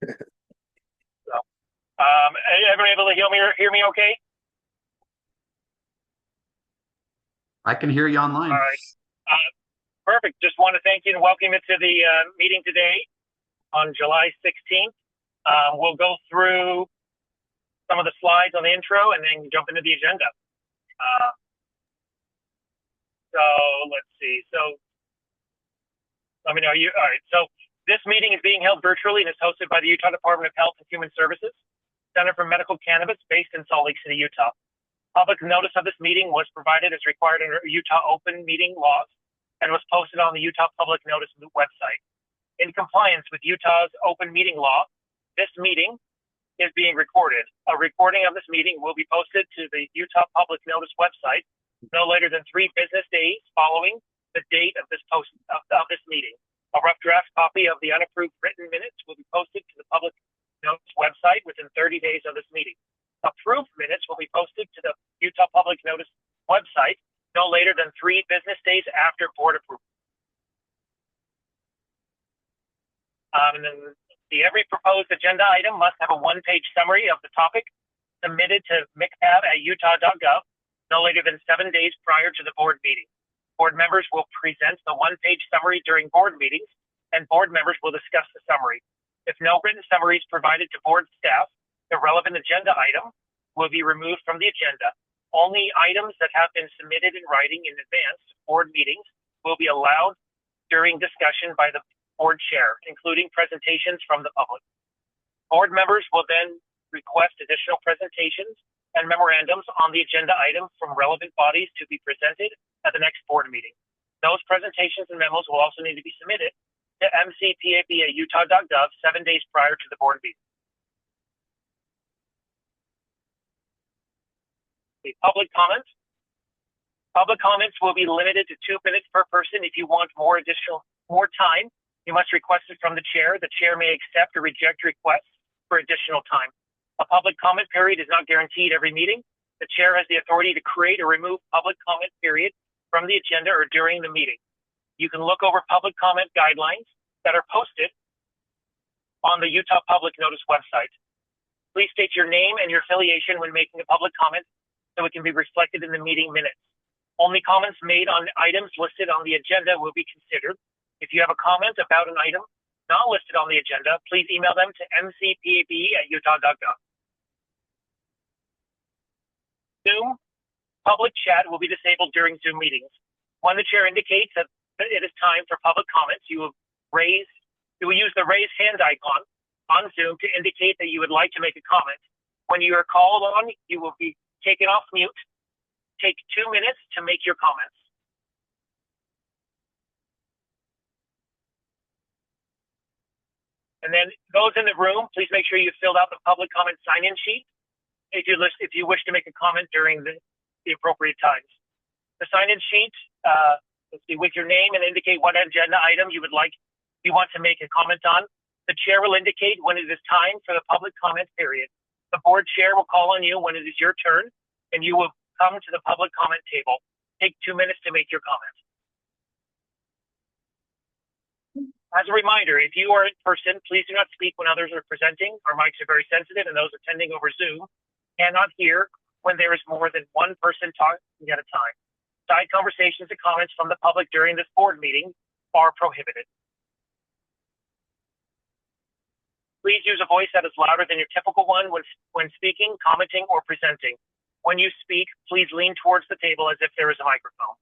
So, everybody able to hear me okay? I can hear you online. All right. Perfect. Just want to thank you and welcome you to the meeting today on July 16th. We'll go through some of the slides on the intro and then jump into the agenda. So let's see. So let me know you. All right. So this meeting is being held virtually and is hosted by the Utah Department of Health and Human Services, Center for Medical Cannabis, based in Salt Lake City, Utah. Public notice of this meeting was provided as required under Utah open meeting laws and was posted on the Utah Public Notice website. In compliance with Utah's open meeting law, this meeting is being recorded. A recording of this meeting will be posted to the Utah Public Notice website no later than 3 business days following the date of this post of this meeting. A rough draft copy of the unapproved written minutes will be posted to the Public Notice website within 30 days of this meeting. Approved minutes will be posted to the Utah Public Notice website no later than 3 business days after board approval. And then every proposed agenda item must have a 1-page summary of the topic submitted to MCPAB at utah.gov no later than 7 days prior to the board meeting. Board members will present the 1-page summary during board meetings, and board members will discuss the summary. If no written summary is provided to board staff, the relevant agenda item will be removed from the agenda. Only items that have been submitted in writing in advance to board meetings will be allowed during discussion by the board chair, including presentations from the public. Board members will then request additional presentations and memorandums on the agenda item from relevant bodies to be presented at the next board meeting. Those presentations and memos will also need to be submitted to MCPAB at utah.gov 7 days prior to the board meeting. The public comments. Public comments will be limited to 2 minutes per person. If you want more time, you must request it from the chair. The chair may accept or reject requests for additional time. A public comment period is not guaranteed every meeting. The chair has the authority to create or remove public comment period from the agenda or during the meeting. You can look over public comment guidelines that are posted on the Utah Public Notice website. Please state your name and your affiliation when making a public comment so it can be reflected in the meeting minutes. Only comments made on items listed on the agenda will be considered. If you have a comment about an item not listed on the agenda, please email them to mcpab@utah.gov. Zoom public chat will be disabled during Zoom meetings. When the chair indicates that it is time for public comments, you will use the raise hand icon on Zoom to indicate that you would like to make a comment. When you are called on, you will be taken off mute. Take 2 minutes to make your comments. And then those in the room, please make sure you filled out the public comment sign-in sheet if you wish to make a comment during the appropriate times. The sign-in sheet, let's see, with your name and indicate what agenda item you want to make a comment on. The chair will indicate when it is time for the public comment period. The board chair will call on you when it is your turn, and you will come to the public comment table. Take 2 minutes to make your comment. As a reminder, if you are in person, please do not speak when others are presenting. Our mics are very sensitive, and those attending over Zoom cannot hear when there is more than one person talking at a time. Side conversations and comments from the public during this board meeting are prohibited. Please use a voice that is louder than your typical one when speaking, commenting, or presenting. When you speak, please lean towards the table as if there is a microphone.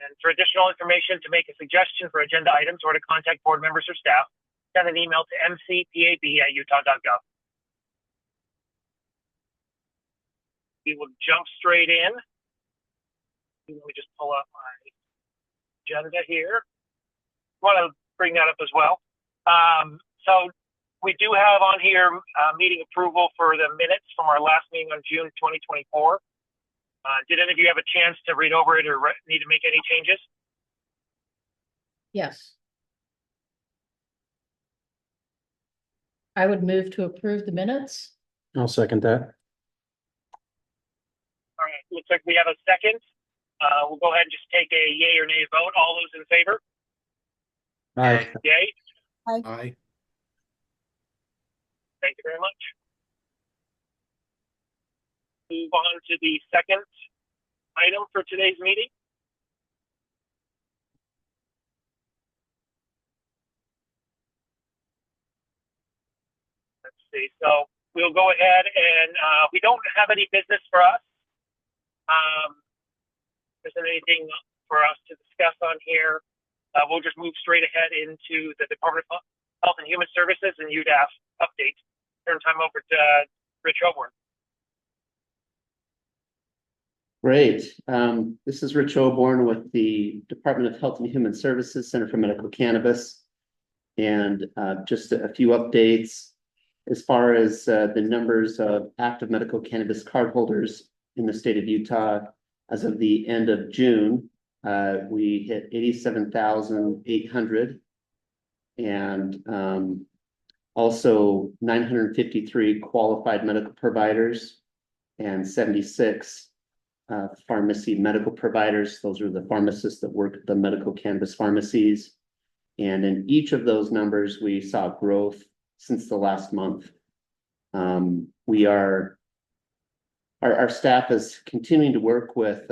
And for additional information, to make a suggestion for agenda items or to contact board members or staff, send an email to mcpab@utah.gov. We will jump straight in. Let me just pull up my agenda here. I want to bring that up as well. So we do have on here meeting approval for the minutes from our last meeting on June 2024. Did any of you have a chance to read over it or need to make any changes? Yes. I would move to approve the minutes. I'll second that. All right, looks like we have a second. We'll go ahead and just take a yay or nay vote. All those in favor? Aye. Yay? Aye. Thank you very much. Move on to the second item for today's meeting. Let's see. So we'll go ahead and we don't have any business for us. If there's anything for us to discuss on here, we'll just move straight ahead into the Department of Health and Human Services and UDAF update. Turn time over to Rich Oborn. Great. This is Rich Oborn with the Department of Health and Human Services, Center for Medical Cannabis. And just a few updates as far as the numbers of active medical cannabis cardholders in the state of Utah. As of the end of June, we hit 87,800 and also 953 qualified medical providers and 76 pharmacy medical providers. Those are the pharmacists that work at the medical cannabis pharmacies. And in each of those numbers, we saw growth since the last month. Our staff is continuing to work with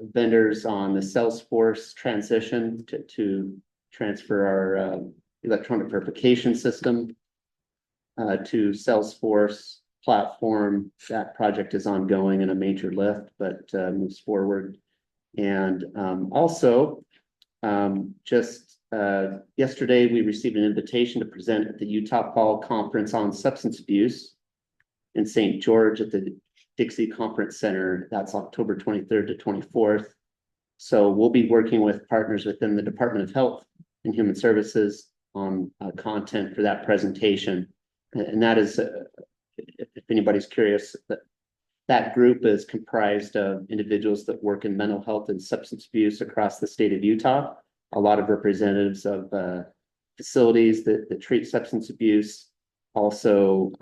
vendors on the Salesforce transition to transfer our electronic verification system to Salesforce platform. That project is ongoing in a major lift, but moves forward. And also, just yesterday, we received an invitation to present at the Utah Fall Conference on Substance Abuse in St. George at the Dixie Conference Center. That's October 23rd to 24th. So we'll be working with partners within the Department of Health and Human Services on content for that presentation. And that is, if anybody's curious, that group is comprised of individuals that work in mental health and substance abuse across the state of Utah. A lot of representatives of facilities that treat substance abuse, also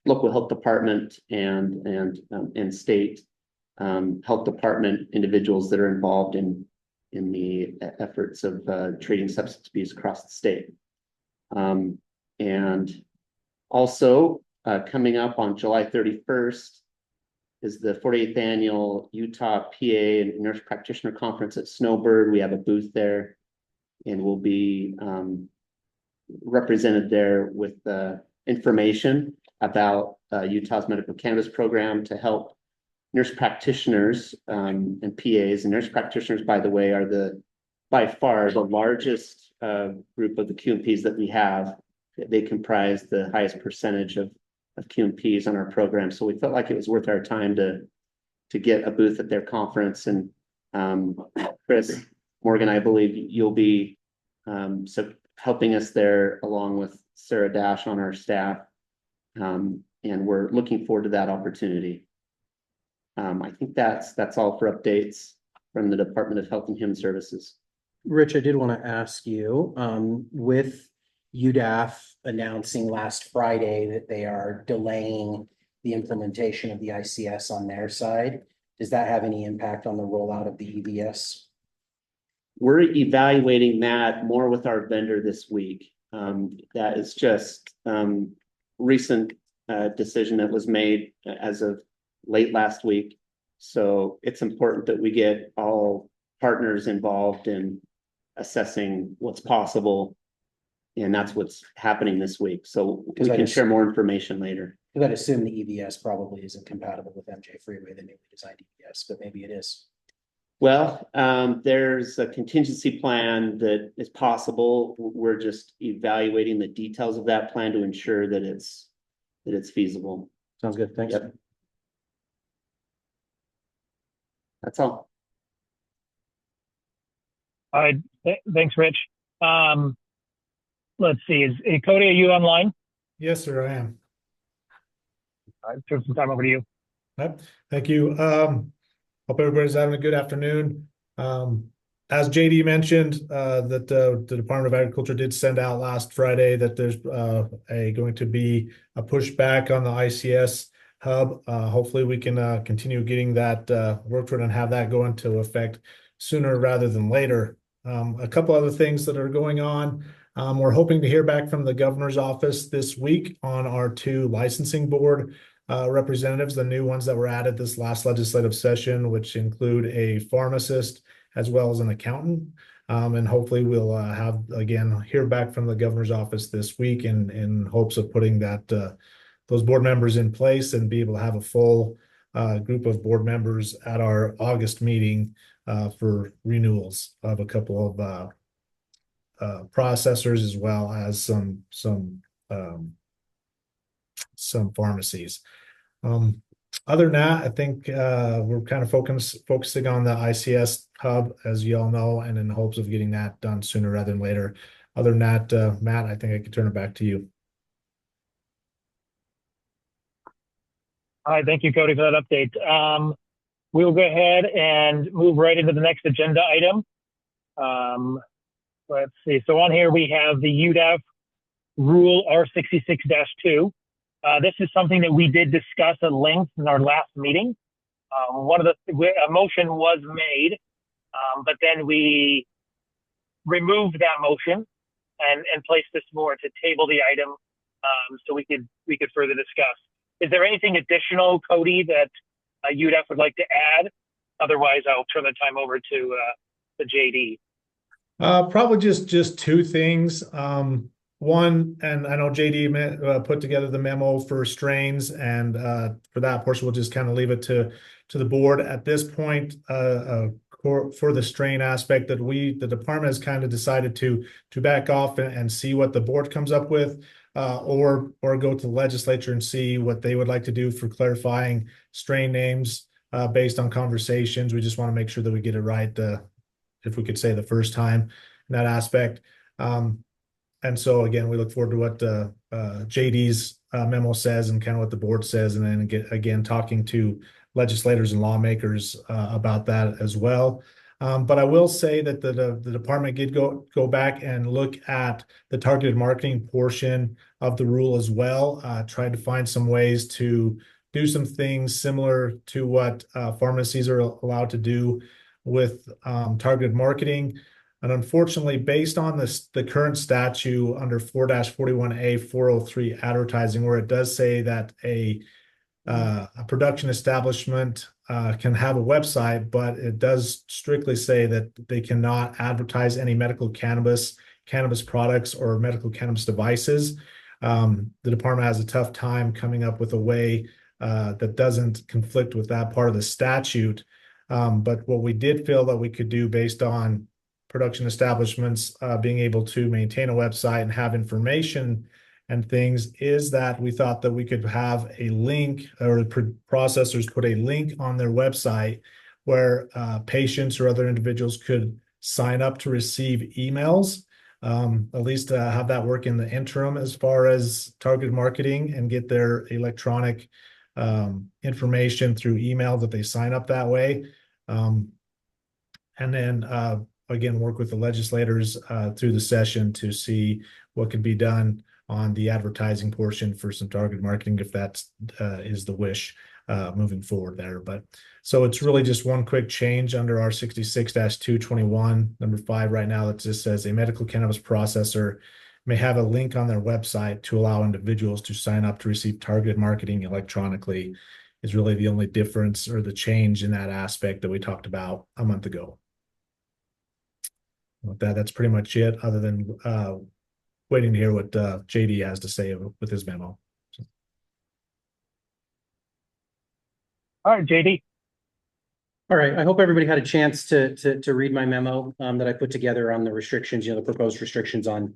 local health department and state health department individuals that are involved in the efforts of treating substance abuse across the state. And also coming up on July 31st is the 48th annual Utah PA and Nurse Practitioner Conference at Snowbird. We have a booth there, and we'll be represented there with information about Utah's medical cannabis program to help nurse practitioners and PAs. And nurse practitioners, by the way, are by far the largest group of the QMPs that we have. They comprise the highest percentage of QMPs on our program. So we felt like it was worth our time to get a booth at their conference. And Chris Morgan, I believe you'll be helping us there along with Sarah Dash on our staff. And we're looking forward to that opportunity. I think that's all for updates from the Department of Health and Human Services. Rich, I did want to ask you, with UDAF announcing last Friday that they are delaying the implementation of the ICS on their side, does that have any impact on the rollout of the EVS? We're evaluating that more with our vendor this week. That is just recent decision that was made as of late last week. So it's important that we get all partners involved in assessing what's possible. And that's what's happening this week. So we can share more information later. I'd assume the EVS probably isn't compatible with MJ Freeway. They maybe designed EVS, but maybe it is. Well, there's a contingency plan that is possible. We're just evaluating the details of that plan to ensure that it's feasible. Sounds good. Thanks. Yep. That's all. All right. Thanks, Rich. Let's see. Cody, are you online? Yes, sir, I am. All right, turn some time over to you. Yep. Thank you. Hope everybody's having a good afternoon. As JD mentioned, that the Department of Agriculture did send out last Friday that there's going to be a pushback on the ICS hub. Hopefully we can continue getting that worked on and have that go into effect sooner rather than later. A couple other things that are going on. We're hoping to hear back from the governor's office this week on our 2 licensing board representatives, the new ones that were added this last legislative session, which include a pharmacist as well as an accountant. And hopefully we'll hear back from the governor's office this week in hopes of putting those board members in place and be able to have a full group of board members at our August meeting for renewals of a couple of processors as well as some pharmacies. Other than that, I think we're kind of focusing on the ICS hub, as you all know, and in hopes of getting that done sooner rather than later. Other than that, Matt, I think I could turn it back to you. All right, thank you, Cody, for that update. We'll go ahead and move right into the next agenda item. Let's see. So on here we have the UDAF Rule R66-2. This is something that we did discuss at length in our last meeting. A motion was made, but then we removed that motion and placed this more to table the item so we could further discuss. Is there anything additional, Cody, that UDAF would like to add? Otherwise, I'll turn the time over to JD. Probably just 2 things. One, and I know JD put together the memo for strains, and for that portion, we'll just kind of leave it to the board at this point. For the strain aspect, that the department has kind of decided to back off and see what the board comes up with, or go to the legislature and see what they would like to do for clarifying strain names based on conversations. We just want to make sure that we get it right, if we could say the first time in that aspect. And so again, we look forward to what JD's memo says and kind of what the board says, and then again talking to legislators and lawmakers about that as well. But I will say that the department did go back and look at the targeted marketing portion of the rule as well. Tried to find some ways to do some things similar to what pharmacies are allowed to do with targeted marketing. And unfortunately, based on the current statute under 4-41A 403 advertising, where it does say that a production establishment can have a website, but it does strictly say that they cannot advertise any medical cannabis products, or medical cannabis devices. The department has a tough time coming up with a way that doesn't conflict with that part of the statute. But what we did feel that we could do based on production establishments being able to maintain a website and have information and things, is that we thought that we could have a link, or processors put a link on their website where patients or other individuals could sign up to receive emails, at least have that work in the interim as far as targeted marketing, and get their electronic information through email that they sign up that way. And then again, work with the legislators through the session to see what could be done on the advertising portion for some targeted marketing, if that is the wish moving forward there. But so it's really just one quick change under our 66-221, number 5 right now, that just says a medical cannabis processor may have a link on their website to allow individuals to sign up to receive targeted marketing electronically, is really the only difference or the change in that aspect that we talked about a month ago. With that, that's pretty much it, other than waiting to hear what JD has to say with his memo. All right, JD. All right, I hope everybody had a chance to read my memo that I put together on the restrictions, the proposed restrictions on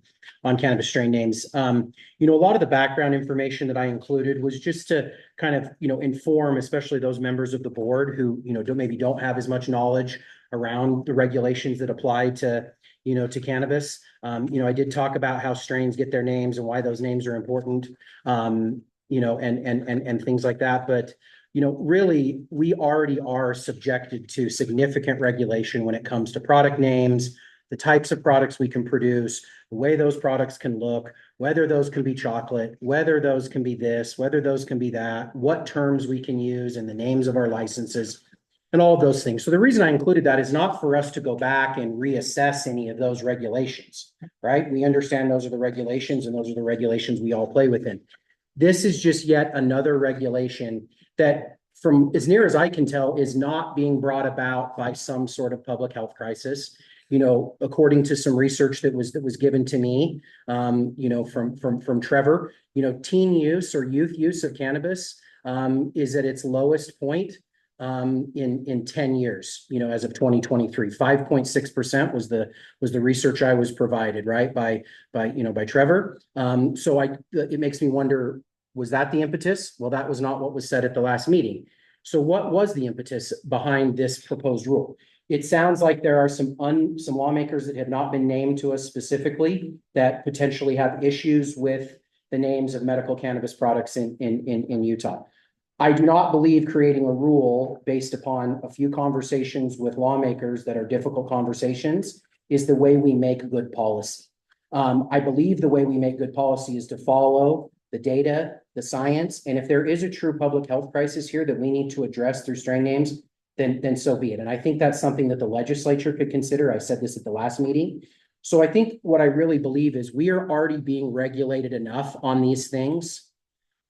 cannabis strain names. A lot of the background information that I included was just to kind of, inform, especially those members of the board who, maybe don't have as much knowledge around the regulations that apply to cannabis. I did talk about how strains get their names and why those names are important, and things like that. But really, we already are subjected to significant regulation when it comes to product names, the types of products we can produce, the way those products can look, whether those can be chocolate, whether those can be this, whether those can be that, what terms we can use, and the names of our licenses. and all of those things. So the reason I included that is not for us to go back and reassess any of those regulations, right? We understand those are the regulations and those are the regulations we all play within. This is just yet another regulation that, from as near as I can tell, is not being brought about by some sort of public health crisis. You know, according to some research that was given to me, you know, from Trevor, you know, teen use or youth use of cannabis is at its lowest point in 10 years, you know, as of 2023. 5.6% was the research I was provided, right, by Trevor. So it makes me wonder, was that the impetus? Well, that was not what was said at the last meeting. So what was the impetus behind this proposed rule? It sounds like there are some lawmakers that have not been named to us specifically that potentially have issues with the names of medical cannabis products in Utah. I do not believe creating a rule based upon a few conversations with lawmakers that are difficult conversations is the way we make good policy. I believe the way we make good policy is to follow the data, the science, and if there is a true public health crisis here that we need to address through strain names, then so be it. And I think that's something that the legislature could consider. I said this at the last meeting. So I think what I really believe is we are already being regulated enough on these things.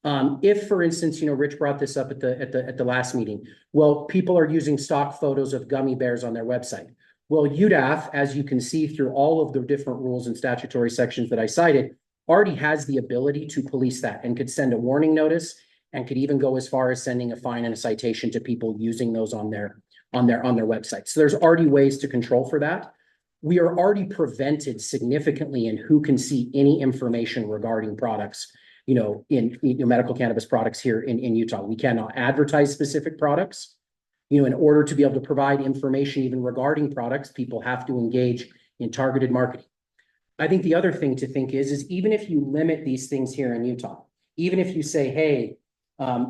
If, for instance, you know, Rich brought this up at the last meeting. Well, people are using stock photos of gummy bears on their website. Well, UDAF, as you can see through all of the different rules and statutory sections that I cited, already has the ability to police that and could send a warning notice and could even go as far as sending a fine and a citation to people using those on their website. So there's already ways to control for that. We are already prevented significantly in who can see any information regarding products, you know, in medical cannabis products here in Utah. We cannot advertise specific products. You know, in order to be able to provide information even regarding products, people have to engage in targeted marketing. I think the other thing to think is even if you limit these things here in Utah, even if you say, hey,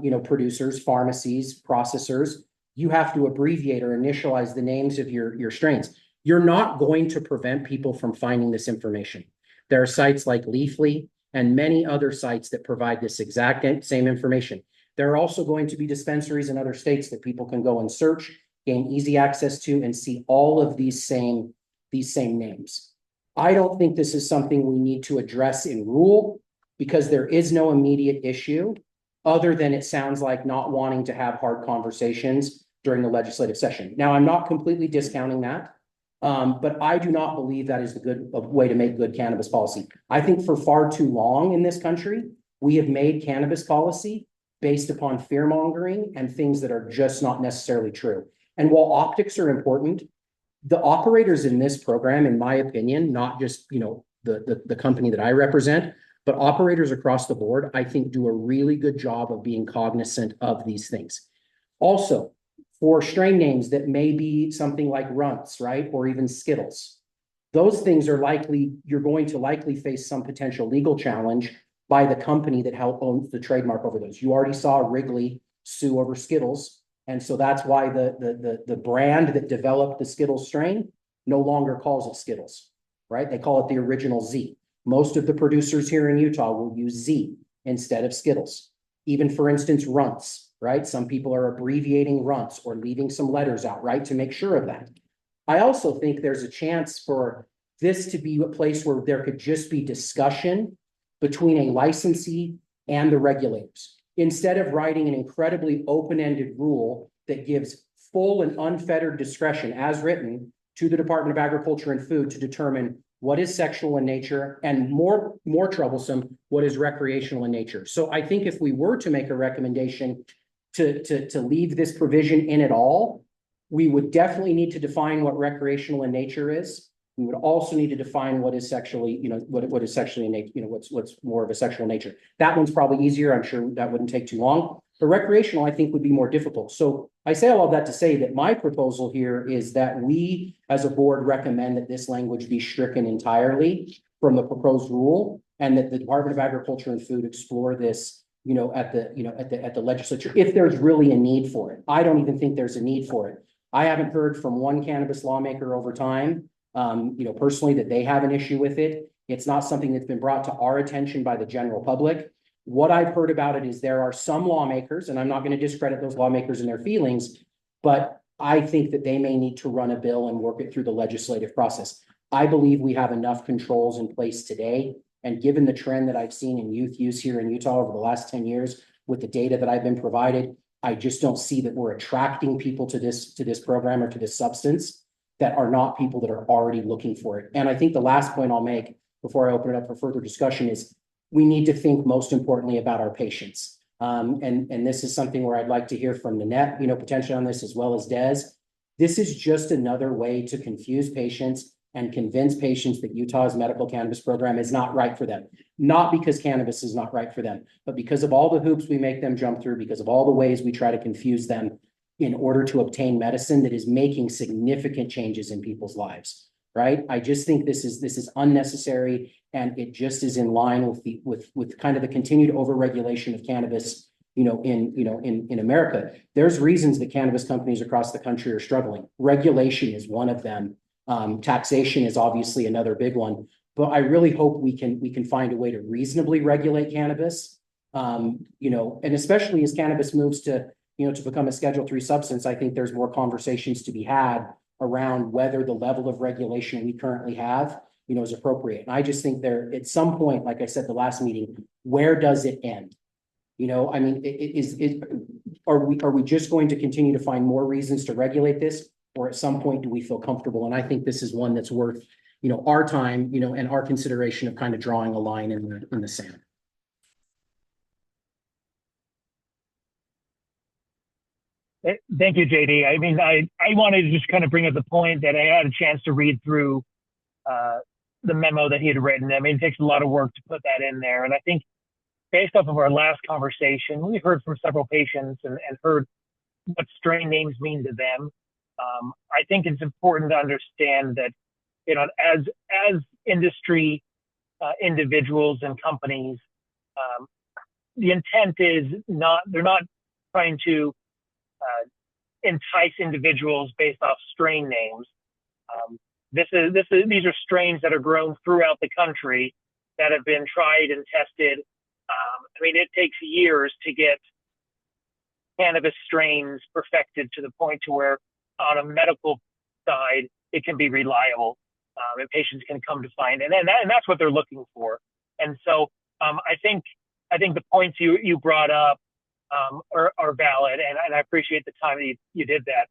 you know, producers, pharmacies, processors, you have to abbreviate or initialize the names of your strains. You're not going to prevent people from finding this information. There are sites like Leafly and many other sites that provide this exact same information. There are also going to be dispensaries in other states that people can go and search, gain easy access to, and see all of these same names. I don't think this is something we need to address in rule because there is no immediate issue other than it sounds like not wanting to have hard conversations during the legislative session. Now, I'm not completely discounting that, but I do not believe that is the good way to make good cannabis policy. I think for far too long in this country, we have made cannabis policy based upon fear mongering and things that are just not necessarily true. And while optics are important, the operators in this program, in my opinion, not just, you know, the company that I represent, but operators across the board, I think, do a really good job of being cognizant of these things. Also, for strain names that may be something like runts, right? Or even Skittles. Those things are likely, you're going to likely face some potential legal challenge by the company that owns the trademark over those. You already saw Wrigley sue over Skittles. And so that's why the brand that developed the Skittles strain no longer calls it Skittles, right? They call it the original Z. Most of the producers here in Utah will use Z instead of Skittles. Even, for instance, runts, right? Some people are abbreviating runts or leaving some letters out, right, to make sure of that. I also think there's a chance for this to be a place where there could just be discussion between a licensee and the regulators. Instead of writing an incredibly open-ended rule that gives full and unfettered discretion as written to the Department of Agriculture and Food to determine what is sexual in nature, and more troublesome, what is recreational in nature. So I think if we were to make a recommendation to leave this provision in at all, we would definitely need to define what recreational in nature is. We would also need to define what is sexually, you know, what is sexually in nature, you know, what's more of a sexual nature. That one's probably easier. I'm sure that wouldn't take too long. But recreational, I think, would be more difficult. So I say all of that to say that my proposal here is that we, as a board, recommend that this language be stricken entirely from the proposed rule, and that the Department of Agriculture and Food explore this, you know, at the legislature, if there's really a need for it. I don't even think there's a need for it. I haven't heard from one cannabis lawmaker over time, you know, personally, that they have an issue with it. It's not something that's been brought to our attention by the general public. What I've heard about it is there are some lawmakers, and I'm not going to discredit those lawmakers and their feelings, but I think that they may need to run a bill and work it through the legislative process. I believe we have enough controls in place today. And given the trend that I've seen in youth use here in Utah over the last 10 years with the data that I've been provided, I just don't see that we're attracting people to this program or to this substance that are not people that are already looking for it. And I think the last point I'll make before I open it up for further discussion is we need to think most importantly about our patients. And this is something where I'd like to hear from Nanette, potentially on this, as well as Des. This is just another way to confuse patients and convince patients that Utah's medical cannabis program is not right for them. Not because cannabis is not right for them, but because of all the hoops we make them jump through, because of all the ways we try to confuse them in order to obtain medicine that is making significant changes in people's lives, right? I just think this is unnecessary, and it just is in line with kind of the continued overregulation of cannabis, in America. There's reasons that cannabis companies across the country are struggling. Regulation is one of them. Taxation is obviously another big one, but I really hope we can find a way to reasonably regulate cannabis. And especially as cannabis moves to become a Schedule III substance, I think there's more conversations to be had around whether the level of regulation we currently have, is appropriate. And I just think there, at some point, like I said, the last meeting, where does it end? I mean, are we just going to continue to find more reasons to regulate this? Or at some point, do we feel comfortable? And I think this is one that's worth, our time, and our consideration of kind of drawing a line in the sand. Thank you, JD. I mean, I wanted to just kind of bring up the point that I had a chance to read through the memo that he had written. I mean, it takes a lot of work to put that in there. And I think based off of our last conversation, we heard from several patients and heard what strain names mean to them. I think it's important to understand that, as industry individuals and companies, the intent is they're not trying to entice individuals based off strain names. These are strains that are grown throughout the country that have been tried and tested. I mean, it takes years to get cannabis strains perfected to the point to where on a medical side, it can be reliable, and patients can come to find it. And that's what they're looking for. And so I think the points you brought up are valid, and I appreciate the time that you did that.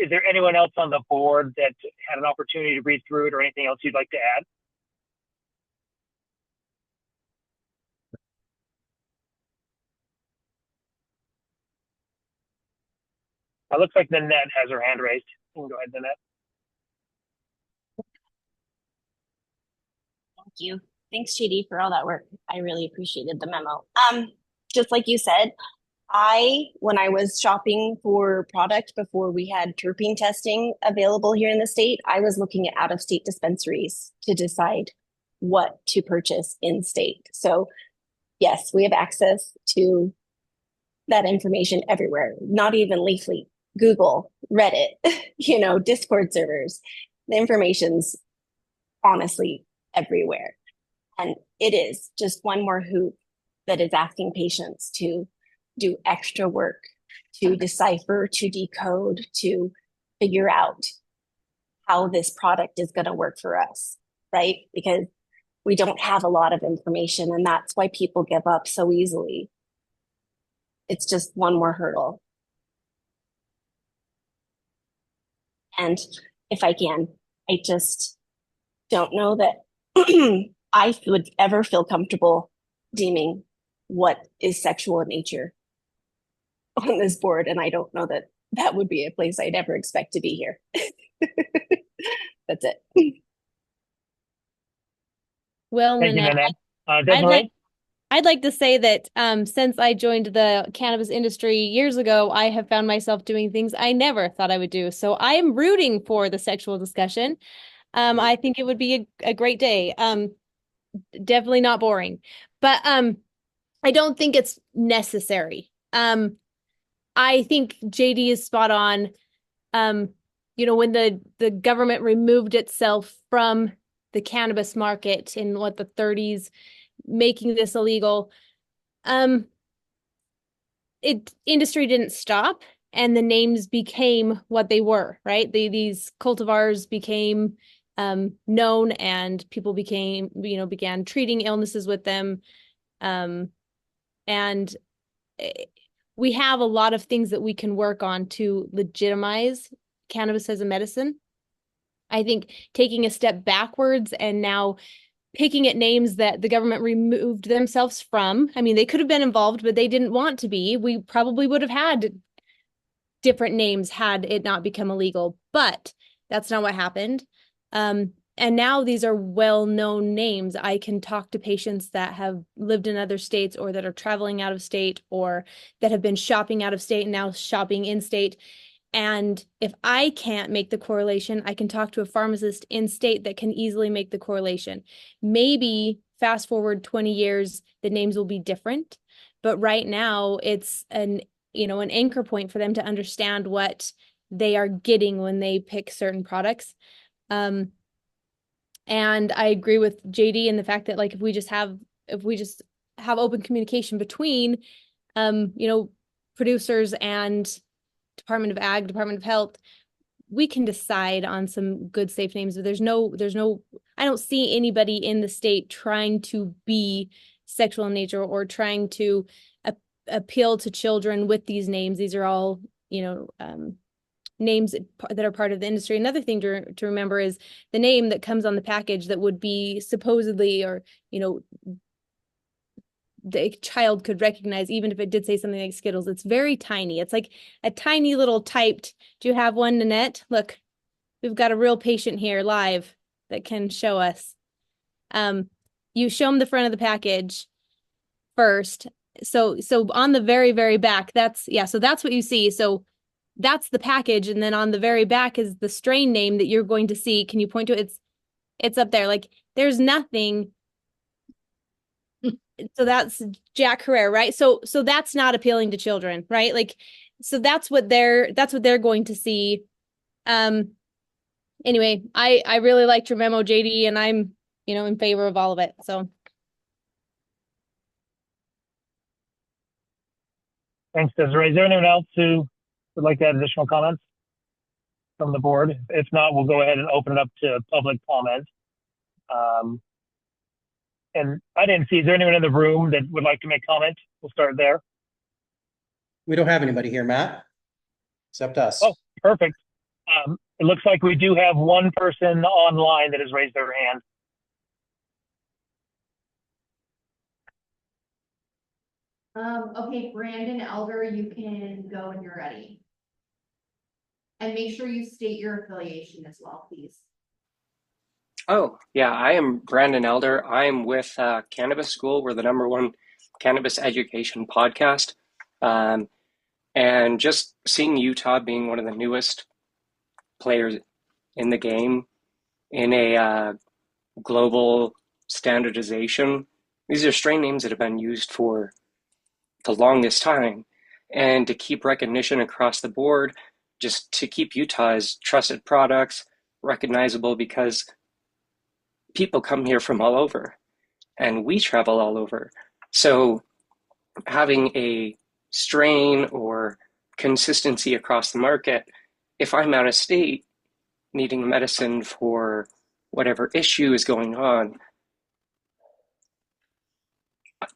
Is there anyone else on the board that had an opportunity to read through it, or anything else you'd like to add? It looks like Nanette has her hand raised. You can go ahead, Nanette. Thank you. Thanks, JD, for all that work. I really appreciated the memo. Just like you said, when I was shopping for product before we had terpene testing available here in the state, I was looking at out-of-state dispensaries to decide what to purchase in state. So yes, we have access to that information everywhere, not even Leafly, Google, Reddit, Discord servers. The information's honestly everywhere. And it is just one more hoop that is asking patients to do extra work, to decipher, to decode, to figure out how this product is going to work for us, right? Because we don't have a lot of information, and that's why people give up so easily. It's just one more hurdle. And if I can, I just don't know that I would ever feel comfortable deeming what is sexual in nature on this board. And I don't know that that would be a place I'd ever expect to be here. That's it. Well, Thank you, Nanette, Nanette. I'd like to say that since I joined the cannabis industry years ago, I have found myself doing things I never thought I would do. So I am rooting for the sexual discussion. I think it would be a great day. Definitely not boring, but I don't think it's necessary. I think JD is spot on. When the government removed itself from the cannabis market in the 30s, making this illegal, industry didn't stop. and the names became what they were, right? These cultivars became known, and people began treating illnesses with them. And we have a lot of things that we can work on to legitimize cannabis as a medicine. I think taking a step backwards and now picking at names that the government removed themselves from. I mean, they could have been involved, but they didn't want to be. We probably would have had different names had it not become illegal, but that's not what happened. And now these are well-known names. I can talk to patients that have lived in other states, or that are traveling out of state, or that have been shopping out of state and now shopping in state. And if I can't make the correlation, I can talk to a pharmacist in state that can easily make the correlation. Maybe fast forward 20 years, the names will be different. But right now it's an anchor point for them to understand what they are getting when they pick certain products. And I agree with JD in the fact that, like, if we just have open communication between producers and Department of Ag, Department of Health, we can decide on some good, safe names. But I don't see anybody in the state trying to be sexual in nature or trying to appeal to children with these names. These are all, names that are part of the industry. Another thing to remember is the name that comes on the package that would be supposedly, or, the child could recognize, even if it did say something like Skittles. It's very tiny. It's like a tiny little typed. Do you have one, Nanette? Look, we've got a real patient here live that can show us. You show them the front of the package first. So on the very, very back, so that's what you see. So that's the package. And then on the very back is the strain name that you're going to see. Can you point to it? It's up there. Like, there's nothing. So that's Jack Herrera, right? So that's not appealing to children, right? Like, so that's what they're going to see. Anyway, I really liked your memo, JD, and I'm, in favor of all of it. So Thanks, Desiree. Is there anyone else who would like to add additional comments from the board? If not, we'll go ahead and open it up to public comment. And I didn't see, is there anyone in the room that would like to make comment? We'll start there. We don't have anybody here, Matt, except us. Oh, perfect. It looks like we do have one person online that has raised their hand. Okay, Brandon Elder, you can go when you're ready. And make sure you state your affiliation as well, please. Oh, yeah, I am Brandon Elder. I'm with Cannabis School. We're the #1 cannabis education podcast. And just seeing Utah being one of the newest players in the game in a global standardization, these are strain names that have been used for the longest time. And to keep recognition across the board, just to keep Utah as trusted products, recognizable, because people come here from all over and we travel all over. So having a strain or consistency across the market, if I'm out of state needing medicine for whatever issue is going on,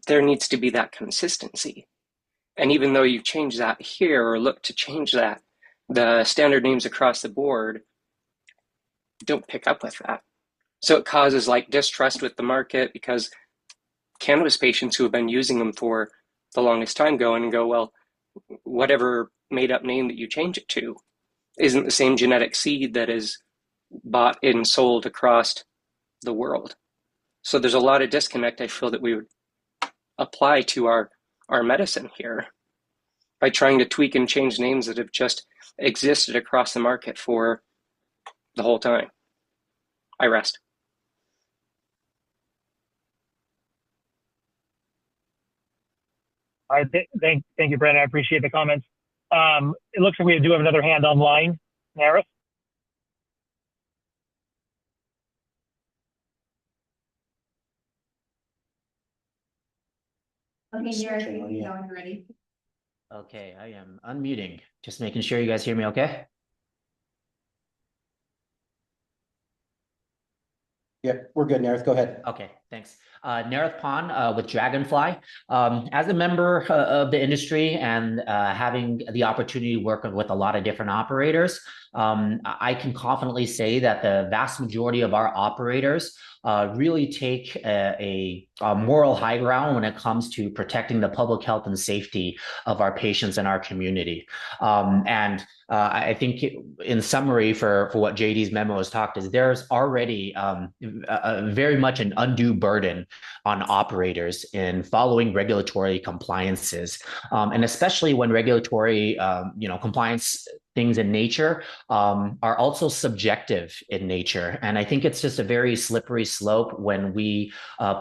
there needs to be that consistency. And even though you change that here or look to change that, the standard names across the board don't pick up with that. So it causes like distrust with the market, because cannabis patients who have been using them for the longest time go in and go, well, whatever made up name that you change it to isn't the same genetic seed that is bought and sold across the world. So there's a lot of disconnect I feel that we would apply to our medicine here by trying to tweak and change names that have just existed across the market for the whole time. I rest. All right, thank you, Brandon. I appreciate the comments. It looks like we do have another hand online. Naris? Okay, Nira, you can go when you're ready. Okay, I am unmuting. Just making sure you guys hear me okay? Yep, we're good, Nareth. Go ahead. Okay, thanks. Nareth Pon with Dragonfly. As a member of the industry and having the opportunity to work with a lot of different operators, I can confidently say that the vast majority of our operators really take a moral high ground when it comes to protecting the public health and safety of our patients and our community. And I think in summary for what JD's memo has talked is there's already very much an undue burden on operators in following regulatory compliances, and especially when regulatory compliance things in nature are also subjective in nature. And I think it's just a very slippery slope when we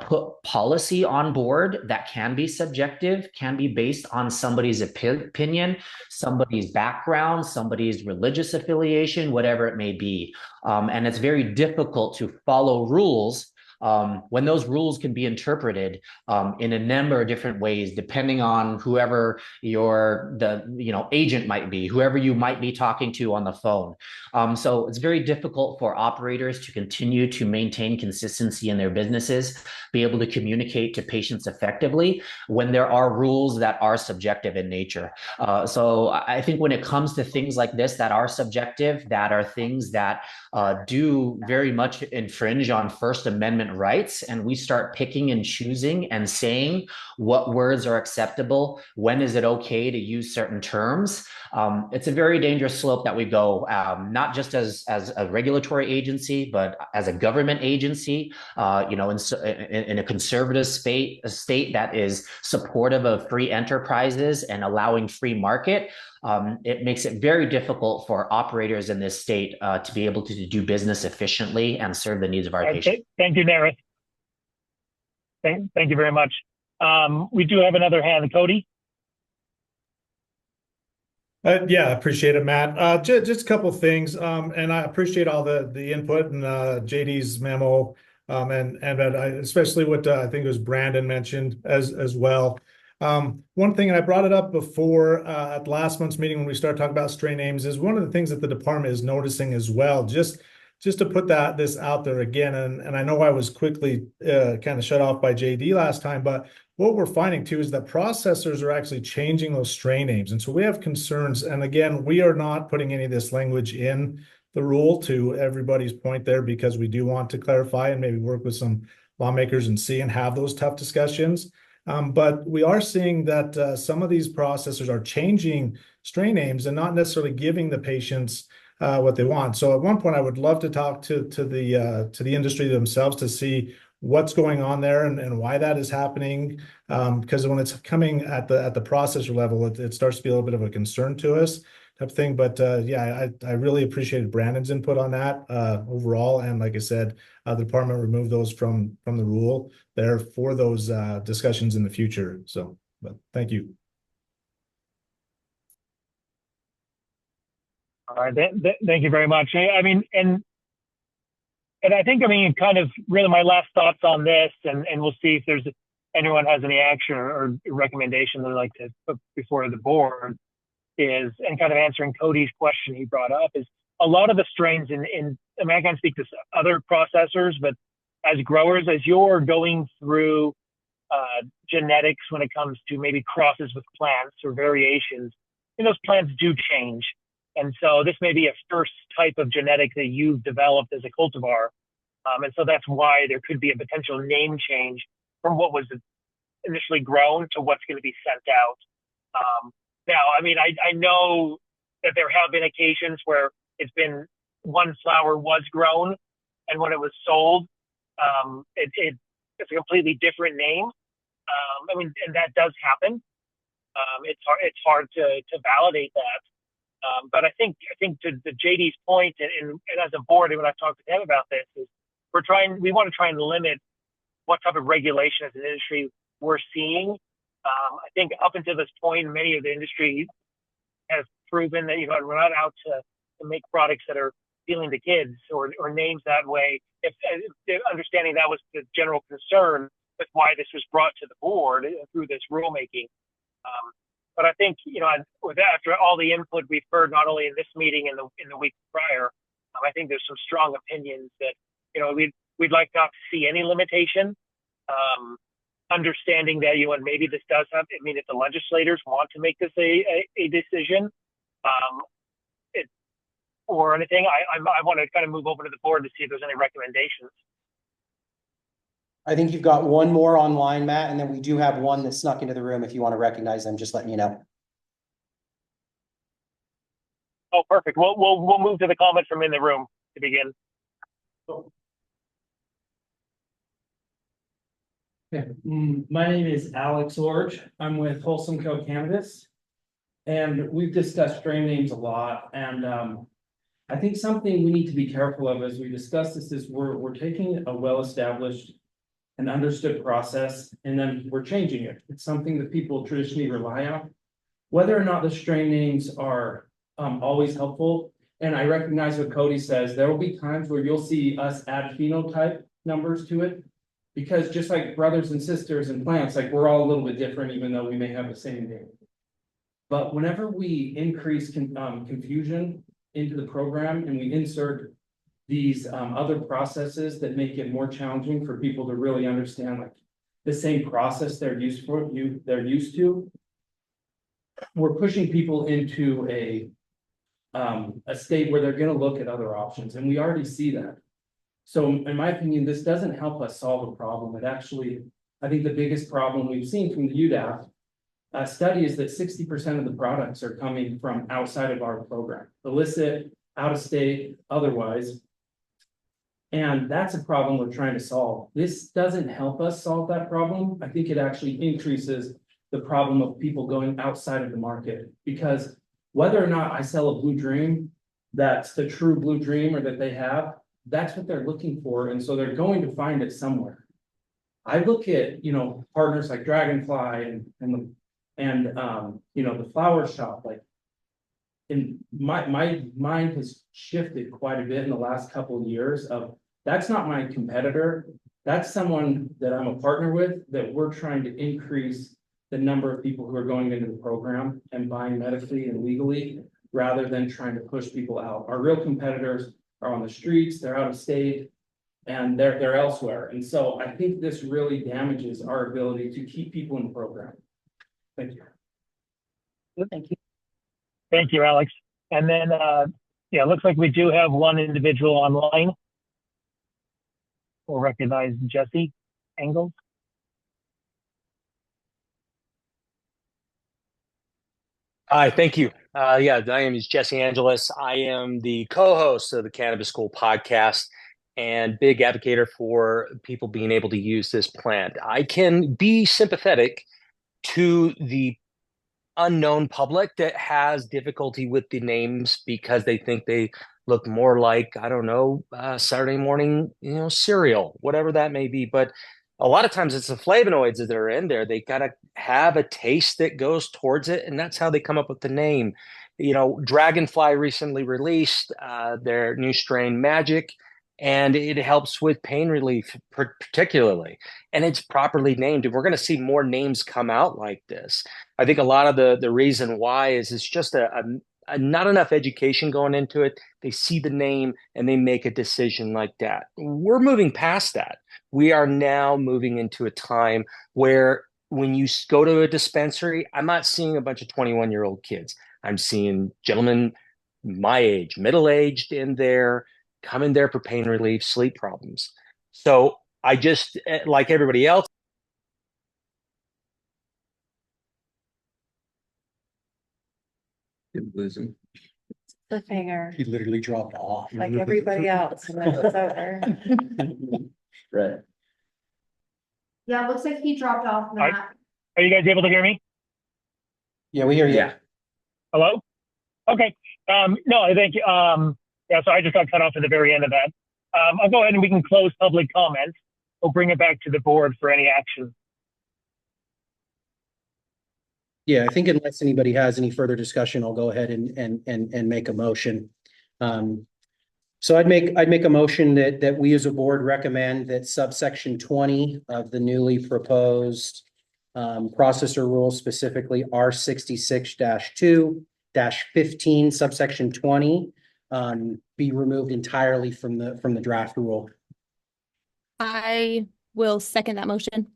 put policy on board that can be subjective, can be based on somebody's opinion, somebody's background, somebody's religious affiliation, whatever it may be. And it's very difficult to follow rules when those rules can be interpreted in a number of different ways, depending on whoever the agent might be, whoever you might be talking to on the phone. So it's very difficult for operators to continue to maintain consistency in their businesses, be able to communicate to patients effectively when there are rules that are subjective in nature. So I think when it comes to things like this that are subjective, that are things that do very much infringe on First Amendment rights, and we start picking and choosing and saying what words are acceptable, when is it okay to use certain terms, it's a very dangerous slope that we go, not just as a regulatory agency, but as a government agency, in a conservative state that is supportive of free enterprises and allowing free market. It makes it very difficult for operators in this state to be able to do business efficiently and serve the needs of our patients. Thank you, Nareth. Thank you very much. We do have another hand, Cody. Yeah, appreciate it, Matt. Just a couple of things, and I appreciate all the input and JD's memo, and especially what I think it was Brandon mentioned as well. One thing, and I brought it up before at last month's meeting when we started talking about strain names, is one of the things that the department is noticing as well. Just to put this out there again, and I know I was quickly kind of shut off by JD last time, but what we're finding too is that processors are actually changing those strain names. And so we have concerns. And again, we are not putting any of this language in the rule, to everybody's point there, because we do want to clarify and maybe work with some lawmakers and see and have those tough discussions. But we are seeing that some of these processors are changing strain names and not necessarily giving the patients what they want. So at one point, I would love to talk to the industry themselves to see what's going on there and why that is happening. Because when it's coming at the processor level, it starts to be a little bit of a concern to us type of thing. But yeah, I really appreciated Brandon's input on that overall. And like I said, the department removed those from the rule there for those discussions in the future. So, but thank you. All right, thank you very much. I mean, and I think, kind of really my last thoughts on this, and we'll see if there's anyone has any action or recommendation they'd like to put before the board, is, and kind of answering Cody's question he brought up, is a lot of the strains I can't speak to other processors, but as growers, as you're going through genetics when it comes to maybe crosses with plants or variations, and those plants do change. And so this may be a first type of genetic that you've developed as a cultivar. And so that's why there could be a potential name change from what was initially grown to what's going to be sent out. Now, I know that there have been occasions where it's been one flower was grown, and when it was sold, it's a completely different name. And that does happen. It's hard to validate that. But I think to the JD's point, and as a board, and when I've talked to him about this, is we want to try and limit what type of regulation as an industry we're seeing. I think up until this point, many of the industry has proven that we're not out to make products that are appealing to kids or names that way. If understanding that was the general concern with why this was brought to the board through this rulemaking. But I think, after all the input we've heard, not only in this meeting and in the week prior, I think there's some strong opinions that, we'd like not to see any limitation. Understanding that, and maybe this does have, if the legislators want to make this a decision, or anything, I want to kind of move over to the board to see if there's any recommendations. I think you've got one more online, Matt, and then we do have one that snuck into the room. If you want to recognize them, just letting you know. Oh, perfect. We'll move to the comments from in the room to begin. Okay. My name is Alex Orge. I'm with Wholesome Co Cannabis. And we've discussed strain names a lot. And I think something we need to be careful of as we discuss this is we're taking a well-established and understood process, and then we're changing it. It's something that people traditionally rely on. Whether or not the strain names are always helpful, and I recognize what Cody says, there will be times where you'll see us add phenotype numbers to it. Because just like brothers and sisters in plants, like we're all a little bit different, even though we may have the same name. But whenever we increase confusion into the program and we insert these other processes that make it more challenging for people to really understand like the same process they're used to, we're pushing people into a state where they're going to look at other options, and we already see that. So in my opinion, this doesn't help us solve a problem. It actually, I think the biggest problem we've seen from the UDAF study is that 60% of the products are coming from outside of our program, illicit, out of state, otherwise. And that's a problem we're trying to solve. This doesn't help us solve that problem. I think it actually increases the problem of people going outside of the market, because whether or not I sell a Blue Dream, that's the true Blue Dream or that they have, that's what they're looking for. And so they're going to find it somewhere. I look at, partners like Dragonfly and the flower shop, like, and my mind has shifted quite a bit in the last couple of years of that's not my competitor. That's someone that I'm a partner with, that we're trying to increase the number of people who are going into the program and buying medically and legally, rather than trying to push people out. Our real competitors are on the streets, they're out of state, and they're elsewhere. And so I think this really damages our ability to keep people in the program. Thank you. Thank you. Thank you, Alex. And then, it looks like we do have one individual online. We'll recognize Jesse Engels. Hi, thank you. My name is Jesse Angeles. I am the co-host of the Cannabis School podcast and big advocate for people being able to use this plant. I can be sympathetic to the unknown public that has difficulty with the names because they think they look more like, I don't know, Saturday morning, cereal, whatever that may be. But a lot of times it's the flavonoids that are in there. They got to have a taste that goes towards it. And that's how they come up with the name. Dragonfly recently released their new strain Magic, and it helps with pain relief particularly. And it's properly named. And we're going to see more names come out like this. I think a lot of the reason why is it's just a not enough education going into it. They see the name and they make a decision like that. We're moving past that. We are now moving into a time where when you go to a dispensary, I'm not seeing a bunch of 21-year-old kids. I'm seeing gentlemen my age, middle-aged in there, come in there for pain relief, sleep problems. So I just, like everybody else, Didn't lose him. Cliffhanger, He literally dropped off. like everybody else, and then it's over. Right. Yeah, it looks like he dropped off, Matt. Are you guys able to hear me? Yeah, we hear you. Yeah. Hello? Okay. No, I think, so I just got cut off at the very end of that. I'll go ahead and we can close public comments. We'll bring it back to the board for any action. Yeah, I think unless anybody has any further discussion, I'll go ahead and make a motion. So I'd make a motion that we as a board recommend that subsection 20 of the newly proposed Processor rules, specifically R 66-2-15 subsection 20, be removed entirely from the draft rule. I will second that motion.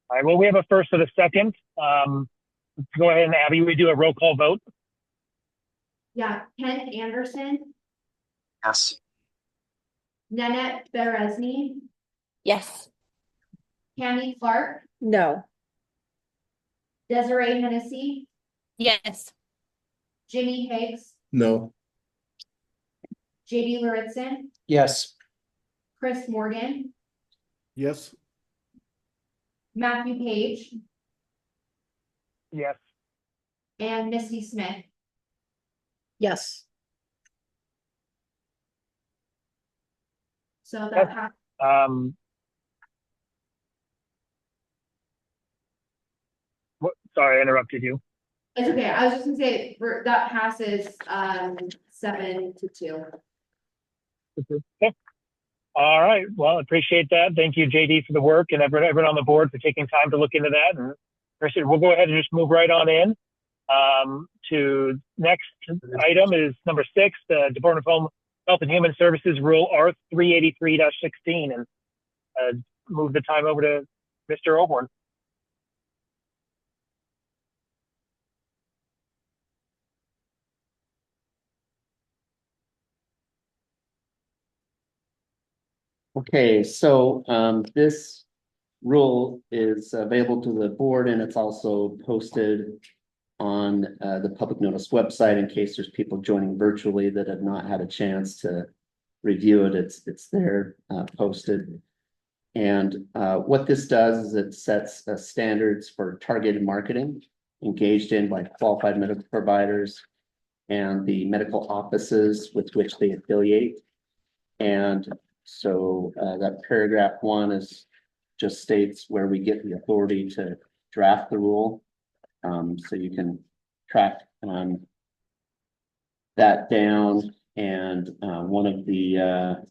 All right, well, we have a first and a second. Let's go ahead and Abby, we do a roll call vote. Yeah, Ken Anderson, Yes. Nanette Beresny, Yes. Tammy Clark, No. Desiree Hennessy, Yes. Jimmy Higgs, No. JD Lauritsen, Yes. Chris Morgan, Yes. Matthew Page, Yes. and Misty Smith. Yes. So Yes. that passed. Sorry, I interrupted you. It's okay. I was just gonna say that passes 7-2. Okay. All right. Well, appreciate that. Thank you, JD, for the work, and everyone on the board for taking time to look into that. And we'll go ahead and just move right on in. To next item is number 6, the Department of Health and Human Services Rule R 383-16, and move the time over to Mr. Oborn. Okay, so this rule is available to the board, and it's also posted on the public notice website in case there's people joining virtually that have not had a chance to review it. It's there posted. And what this does is it sets standards for targeted marketing engaged in by qualified medical providers and the medical offices with which they affiliate. And so that paragraph 1 is just states where we get the authority to draft the rule. So you can track that down, and one of the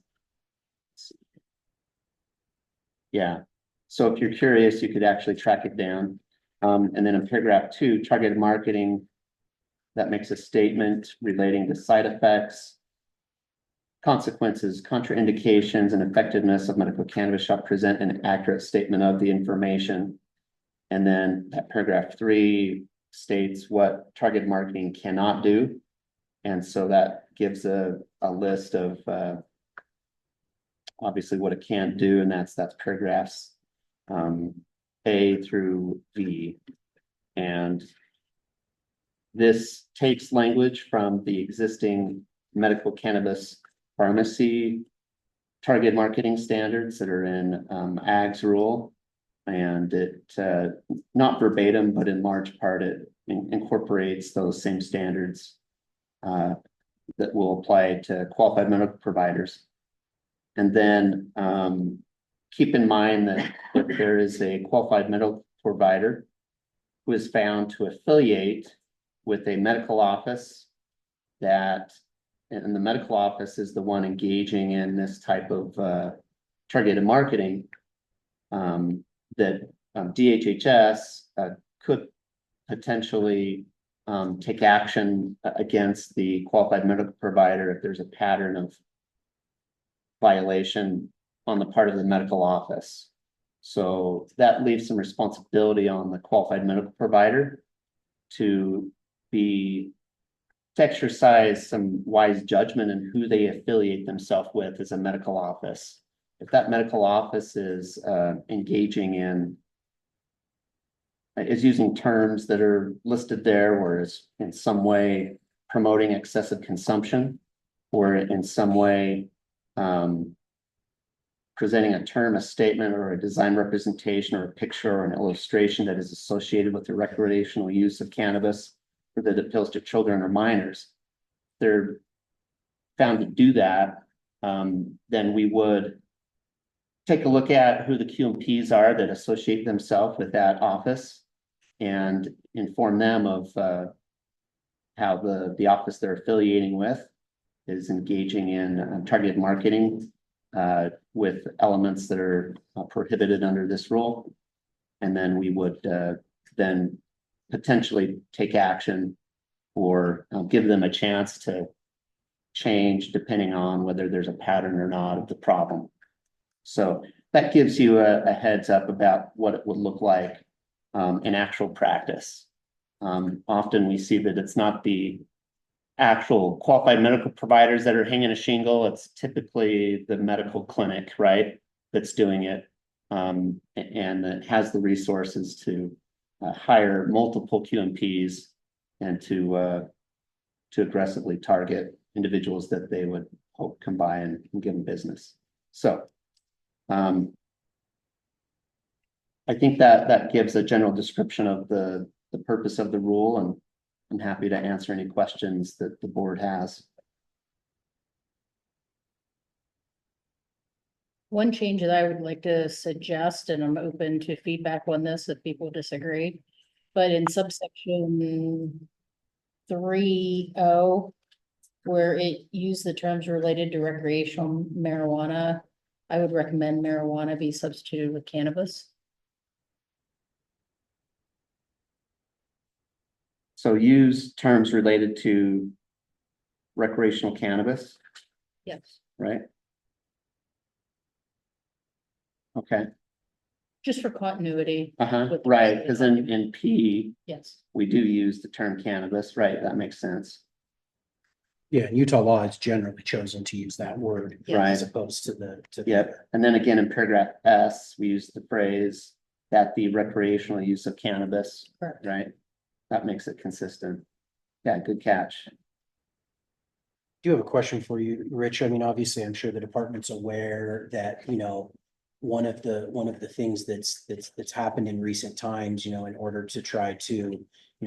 so if you're curious, you could actually track it down. And then in paragraph 2, targeted marketing, that makes a statement relating to side effects, consequences, contraindications, and effectiveness of medical cannabis shall present an accurate statement of the information. And then that paragraph 3 states what targeted marketing cannot do. And so that gives a list of obviously what it can't do, and that's paragraphs A through V. And this takes language from the existing medical cannabis pharmacy target marketing standards that are in AG's rule. And it, not verbatim, but in large part, it incorporates those same standards that will apply to qualified medical providers. And then keep in mind that if there is a qualified medical provider who is found to affiliate with a medical office and the medical office is the one engaging in this type of targeted marketing, that DHHS could potentially take action against the qualified medical provider if there's a pattern of violation on the part of the medical office. So that leaves some responsibility on the qualified medical provider to exercise some wise judgment in who they affiliate themselves with as a medical office. If that medical office is is using terms that are listed there, or is in some way promoting excessive consumption, or in some way presenting a term, a statement, or a design representation, or a picture, or an illustration that is associated with the recreational use of cannabis, or that appeals to children or minors, they're found to do that, then we would take a look at who the QMPs are that associate themselves with that office and inform them of how the office they're affiliating with is engaging in targeted marketing with elements that are prohibited under this rule. And then we would then potentially take action or give them a chance to change depending on whether there's a pattern or not of the problem. So that gives you a heads up about what it would look like in actual practice. Often we see that it's not the actual qualified medical providers that are hanging a shingle. It's typically the medical clinic, right, that's doing it, and that has the resources to hire multiple QMPs and to aggressively target individuals that they would hope come by and give them business. So I think that gives a general description of the purpose of the rule, and I'm happy to answer any questions that the board has. One change that I would like to suggest, and I'm open to feedback on this if people disagree, but in subsection 3(o), where it used the terms related to recreational marijuana, I would recommend marijuana be substituted with cannabis. So use terms related to recreational cannabis, Yes, right? Okay. just for continuity. with the Right, rest of because the in P, Yes, we do use the term cannabis, right? That makes sense. Yeah, in Utah law, it's generally chosen to use that word Right. as opposed to the. Yep, and then again, in paragraph S, we use the phrase that the recreational use of cannabis, correct. right? That makes it consistent. Yeah, good catch. Do have a question for you, Rich. I mean, obviously, I'm sure the department's aware that, one of the things that's happened in recent times, in order to try to,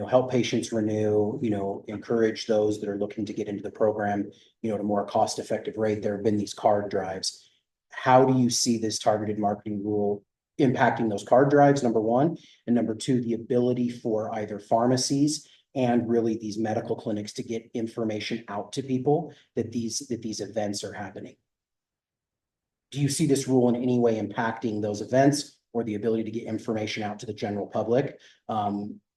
help patients renew, encourage those that are looking to get into the program, at a more cost-effective rate. There have been these card drives. How do you see this targeted marketing rule impacting those card drives, number one? And number two, the ability for either pharmacies and really these medical clinics to get information out to people that these events are happening. Do you see this rule in any way impacting those events or the ability to get information out to the general public?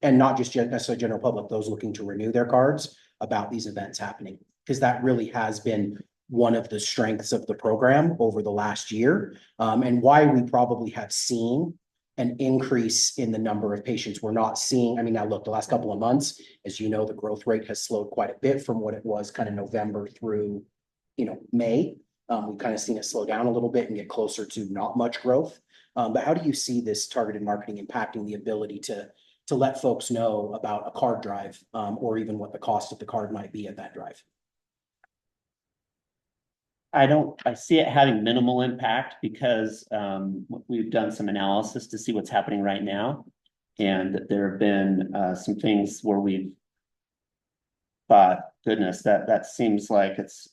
And not just necessarily general public, those looking to renew their cards about these events happening, because that really has been one of the strengths of the program over the last year, and why we probably have seen an increase in the number of patients. We're not seeing, I mean, now look, the last couple of months, as you know, the growth rate has slowed quite a bit from what it was kind of November through, May. We've kind of seen it slow down a little bit and get closer to not much growth. But how do you see this targeted marketing impacting the ability to let folks know about a card drive, or even what the cost of the card might be at that drive? I see it having minimal impact because we've done some analysis to see what's happening right now. And there have been some things where we've thought, goodness, that seems like it's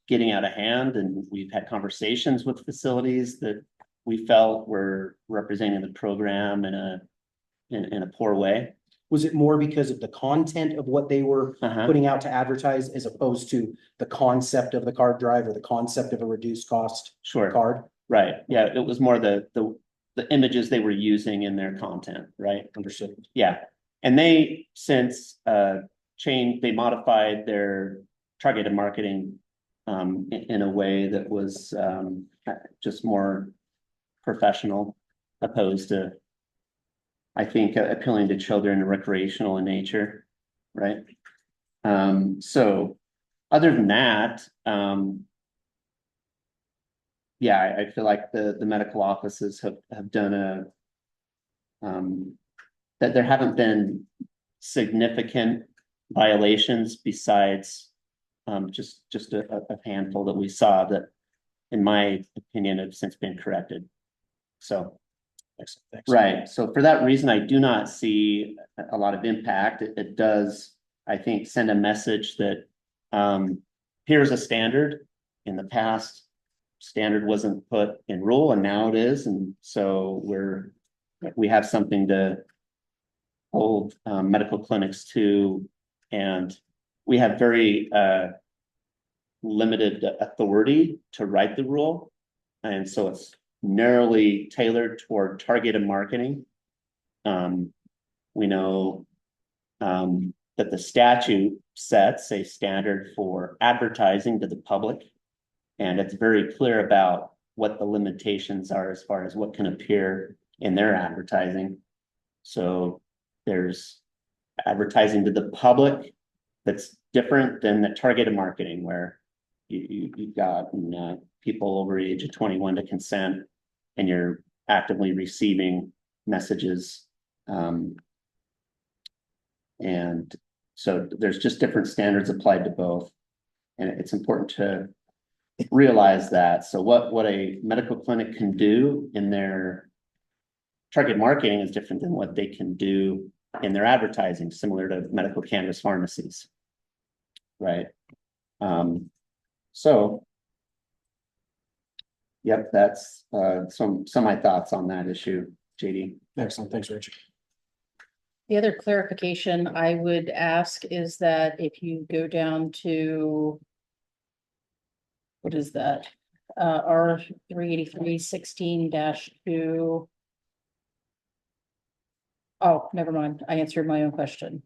getting out of hand. And we've had conversations with facilities that we felt were representing the program in a poor way. Was it more because of the content of what they were putting out to advertise, as opposed to the concept of the card drive or the concept of a reduced cost card? Right. Yeah. It was more the images they were using in their content. Right. Understood. Yeah. And they since they modified their targeted marketing in a way that was just more professional, opposed to, I think, appealing to children and recreational in nature, right? So other than that, yeah, I feel like the medical offices have done that there haven't been significant violations besides just a handful that we saw that, in my opinion, have since been corrected. So. Excellent. Right. So for that reason, I do not see a lot of impact. It does, I think, send a message that here's a standard. In the past, standard wasn't put in rule, and now it is. And so we have something to hold medical clinics to, and we have very limited authority to write the rule. And so it's narrowly tailored toward targeted marketing. We know that the statute sets a standard for advertising to the public, and it's very clear about what the limitations are as far as what can appear in their advertising. So there's advertising to the public that's different than the targeted marketing, where you've got people over the age of 21 to consent, and you're actively receiving messages. And so there's just different standards applied to both. And it's important to realize that. So what a medical clinic can do in their target marketing is different than what they can do in their advertising, similar to medical cannabis pharmacies. Right. So, yep, that's some of my thoughts on that issue, JD. Excellent. Thanks, Rich. The other clarification I would ask is that if you go down to, what is that? R 383-16-2. Oh, never mind. I answered my own question.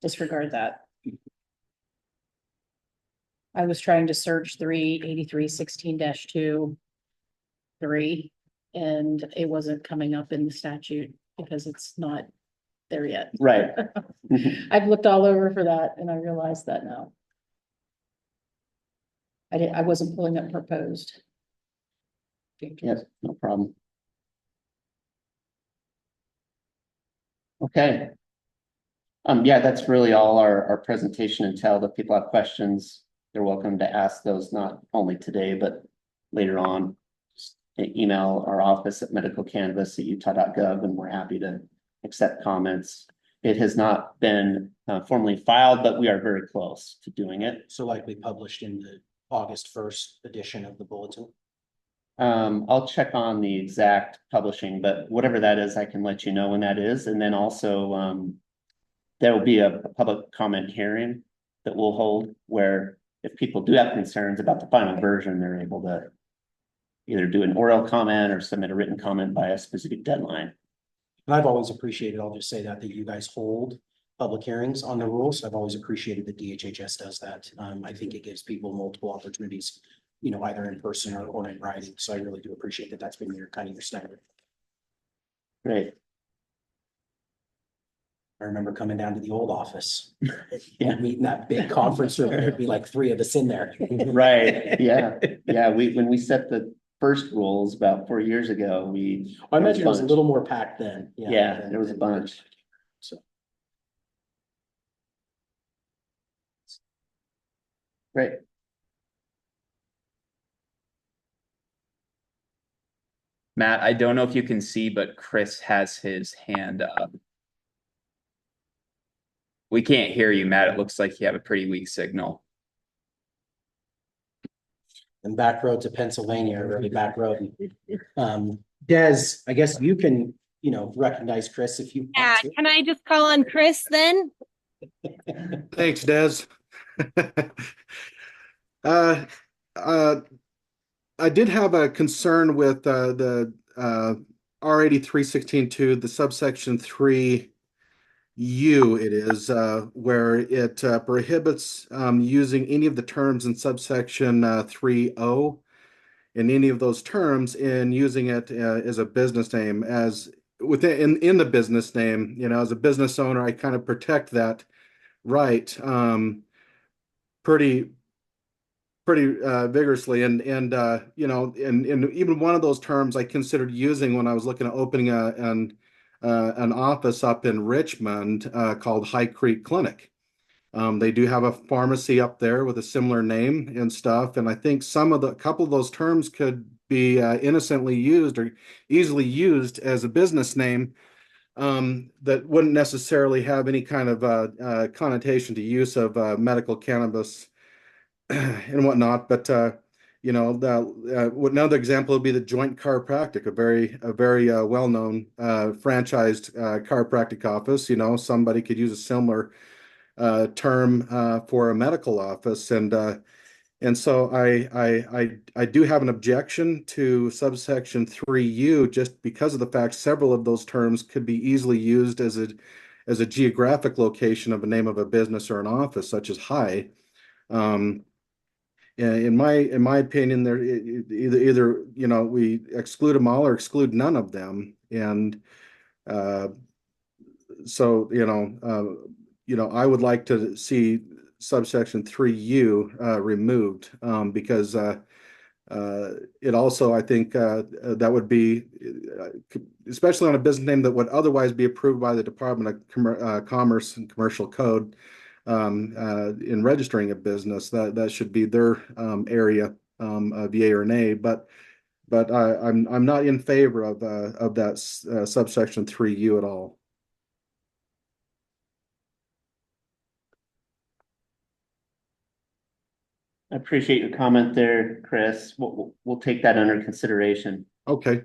Disregard that. I was trying to search 383-16-2, 3, and it wasn't coming up in the statute because it's not there yet. Right. I've looked all over for that and I realized that now. I wasn't pulling up proposed. Yes, no problem. Okay. Yeah, that's really all our presentation entailed. If people have questions, they're welcome to ask those, not only today, but later on. Just email our office at medicalcannabis@utah.gov, and we're happy to accept comments. It has not been formally filed, but we are very close to doing it. So likely published in the August 1st edition of the bulletin. I'll check on the exact publishing, but whatever that is, I can let you know when that is. And then also, there will be a public comment hearing that we'll hold, where if people do have concerns about the final version, they're able to either do an oral comment or submit a written comment by a specific deadline. And I've always appreciated, I'll just say that you guys hold public hearings on the rules. I've always appreciated that DHHS does that. I think it gives people multiple opportunities, you know, either in person or in writing. So I really do appreciate that that's been your kind of your standard. Great. I remember coming down to the old office and meeting that big conference room. There'd be like 3 of us in there. Right. Yeah. Yeah. When we set the first rules about 4 years ago, I imagine it was a little more packed then. Yeah, there was a bunch. So. Great. Matt, I don't know if you can see, but Chris has his hand up. We can't hear you, Matt. It looks like you have a pretty weak signal. And back road to Pennsylvania, really back road. Des, I guess you can, you know, recognize Chris if you Yeah, want to. can I just call on Chris then? Thanks, Des. I did have a concern with the R83-16-2, the subsection 3U, it is, where it prohibits using any of the terms in subsection 3O in any of those terms, and using it as a business name. As in the business name, you know, as a business owner, I kind of protect that right pretty vigorously, and you know, and even one of those terms I considered using when I was looking at opening an office up in Richmond called High Creek Clinic. They do have a pharmacy up there with a similar name and stuff, and I think a couple of those terms could be innocently used or easily used as a business name that wouldn't necessarily have any kind of connotation to use of medical cannabis and whatnot. But you know, another example would be the Joint Chiropractic, a very well-known franchised chiropractic office. You know, somebody could use a similar term for a medical office, and And so I do have an objection to subsection 3U just because of the fact several of those terms could be easily used as a geographic location of a name of a business or an office, such as high. In my opinion, there either we exclude them all or exclude none of them, and so I would like to see subsection 3U removed because it also, I think, that would be, especially on a business name that would otherwise be approved by the Department of Commerce and Commercial Code in registering a business, that should be their area of yay or nay. But I'm not in favor of that subsection 3U at all. I appreciate your comment there, Chris. We'll take that under consideration. Okay.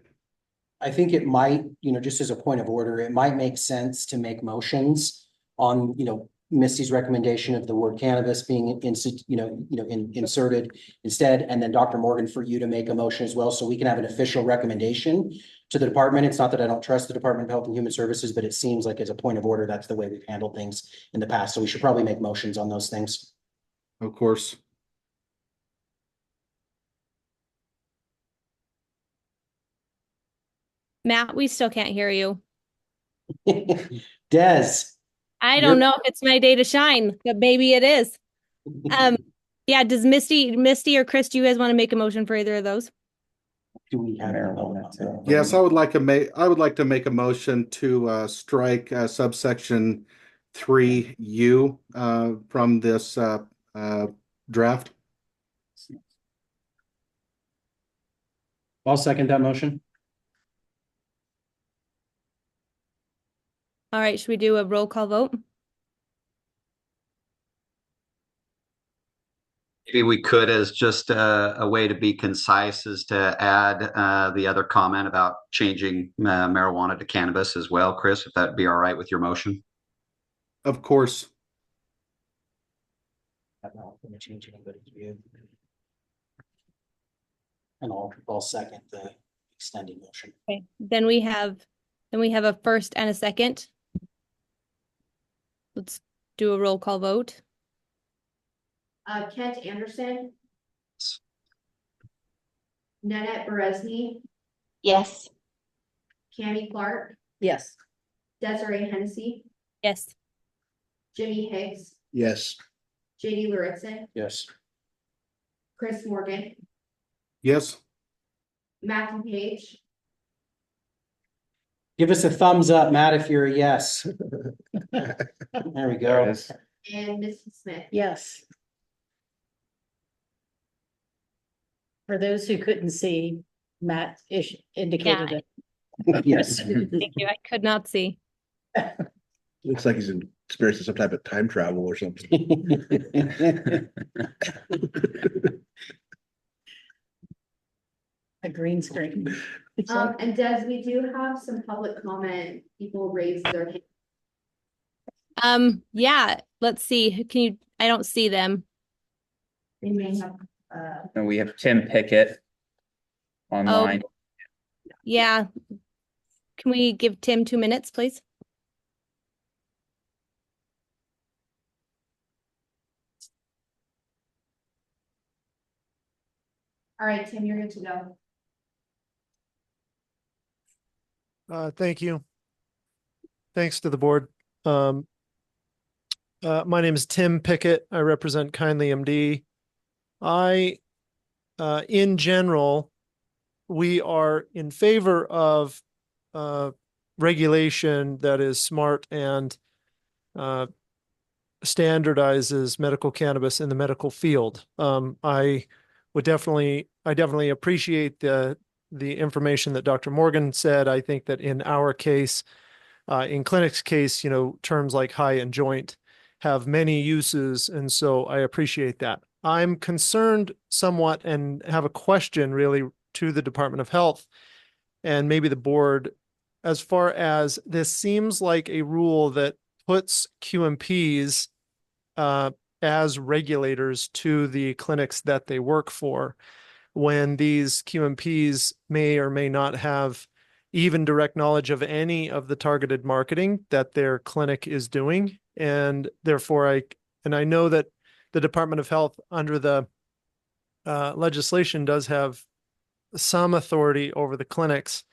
I think it might, just as a point of order, it might make sense to make motions on, Misty's recommendation of the word cannabis being inserted instead, and then Dr. Morgan, for you to make a motion as well, so we can have an official recommendation to the department. It's not that I don't trust the Department of Health and Human Services, but it seems like as a point of order, that's the way we've handled things in the past. So we should probably make motions on those things. Of course. Matt, we still can't hear you. Des. I don't know if it's my day to shine, but maybe it is. Yeah, does Misty or Chris, do you guys want to make a motion for either of those? Do we have Yes, I would like to make a motion to strike subsection 3U from this draft. I'll second that motion. All right, should we do a roll call vote? Maybe we could, as just a way to be concise, is to add the other comment about changing marijuana to cannabis as well, Chris, if that'd be all right with your motion. Of course. I'm not going to change anybody's view. And I'll second the extending motion. Okay, then we have a first and a second. Let's do a roll call vote. Kent Anderson. Nanette Berezny. Yes. Cami Clark. Yes. Desiree Hennessy. Yes. Jimmy Higgs. Yes. JD Luritson. Yes. Chris Morgan. Yes. Matthew Page. Give us a thumbs up, Matt, if you're a yes. There we go. And Misty Smith. Yes. For those who couldn't see, Matt indicated it. Yes. Thank you. I could not see. Looks like he's experiencing some type of time travel or something. A green screen. And Des, we do have some public comment. People raised their hand. Yeah, let's see. I don't see them. They may have, And we have Tim Pickett online. Yeah. Can we give Tim 2 minutes, please? all right, Tim, you're good to go. Thank you. Thanks to the board. My name is Tim Pickett. I represent Kindly MD. In general, we are in favor of regulation that is smart and standardizes medical cannabis in the medical field. I definitely appreciate the information that Dr. Morgan said. I think that in our case, in clinic's case, terms like high and joint have many uses, and so I appreciate that. I'm concerned somewhat and have a question really to the Department of Health and maybe the board, as far as this seems like a rule that puts QMPs as regulators to the clinics that they work for, when these QMPs may or may not have even direct knowledge of any of the targeted marketing that their clinic is doing. And therefore, I know that the Department of Health under the legislation does have some authority over the clinics.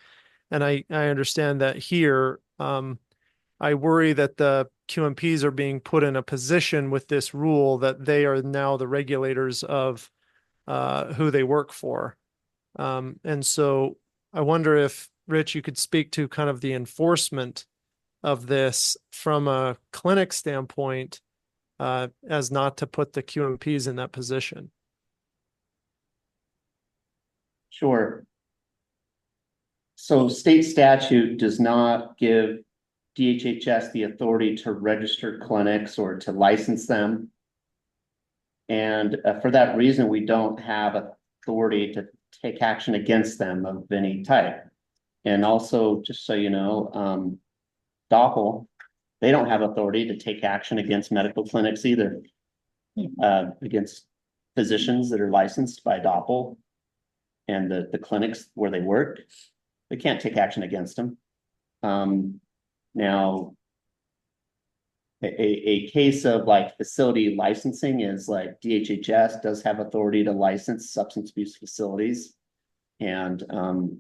And I understand that here, I worry that the QMPs are being put in a position with this rule that they are now the regulators of who they work for. And so I wonder if, Rich, you could speak to kind of the enforcement of this from a clinic standpoint, as not to put the QMPs in that position. Sure. So state statute does not give DHHS the authority to register clinics or to license them. And for that reason, we don't have authority to take action against them of any type. And also, just so you know, DOPL, they don't have authority to take action against medical clinics either, against physicians that are licensed by DOPL and the clinics where they work. They can't take action against them. Now, a case of like facility licensing is like DHHS does have authority to license substance abuse facilities and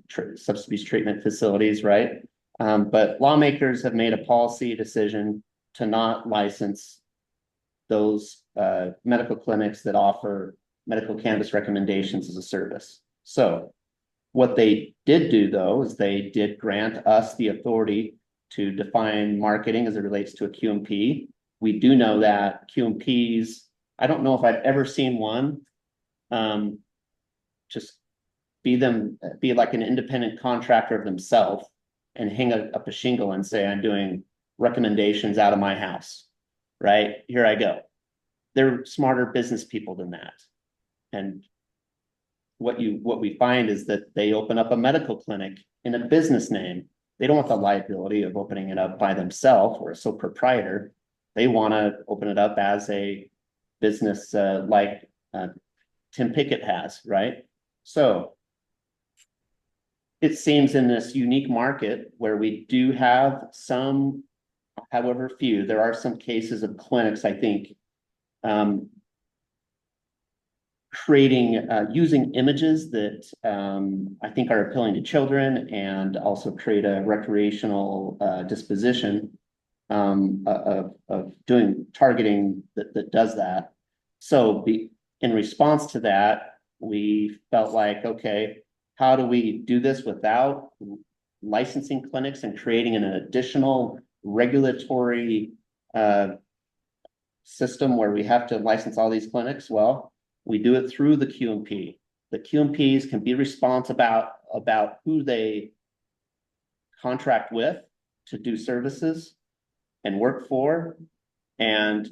substance abuse treatment facilities, right? But lawmakers have made a policy decision to not license those medical clinics that offer medical cannabis recommendations as a service. So what they did do, though, is they did grant us the authority to define marketing as it relates to a QMP. We do know that QMPs, I don't know if I've ever seen one just be like an independent contractor of themselves and hang up a shingle and say, I'm doing recommendations out of my house, right? Here I go. They're smarter business people than that. And what we find is that they open up a medical clinic in a business name. They don't want the liability of opening it up by themselves or a sole proprietor. They want to open it up as a business like Tim Pickett has, right? So it seems in this unique market where we do have some, however few, there are some cases of clinics, I think, creating, using images that I think are appealing to children and also create a recreational disposition of doing targeting that does that. So in response to that, we felt like, okay, how do we do this without licensing clinics and creating an additional regulatory system where we have to license all these clinics? Well, we do it through the QMP. The QMPs can be responsible about who they contract with to do services and work for, and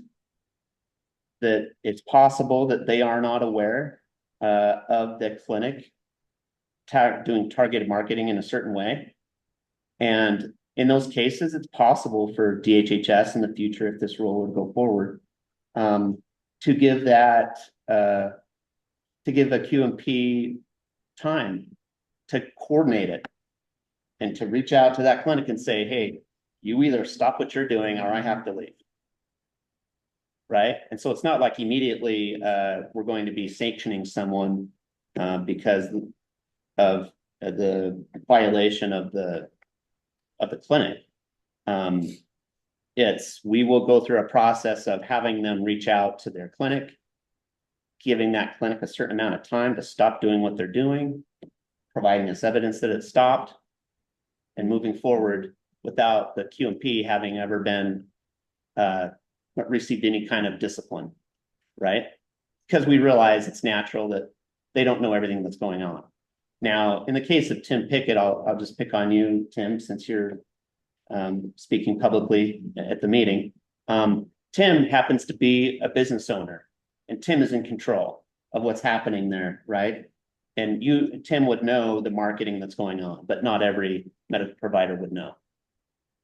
that it's possible that they are not aware of the clinic doing targeted marketing in a certain way. And in those cases, it's possible for DHHS in the future, if this rule would go forward, to give that to give a QMP time to coordinate it and to reach out to that clinic and say, hey, you either stop what you're doing or I have to leave. Right? And so it's not like immediately we're going to be sanctioning someone because of the violation of the clinic. We will go through a process of having them reach out to their clinic, giving that clinic a certain amount of time to stop doing what they're doing, providing us evidence that it stopped, and moving forward without the QMP having ever been received any kind of discipline, right? Because we realize it's natural that they don't know everything that's going on. Now, in the case of Tim Pickett, I'll just pick on you, Tim, since you're speaking publicly at the meeting. Tim happens to be a business owner, and Tim is in control of what's happening there, right? And Tim would know the marketing that's going on, but not every medical provider would know.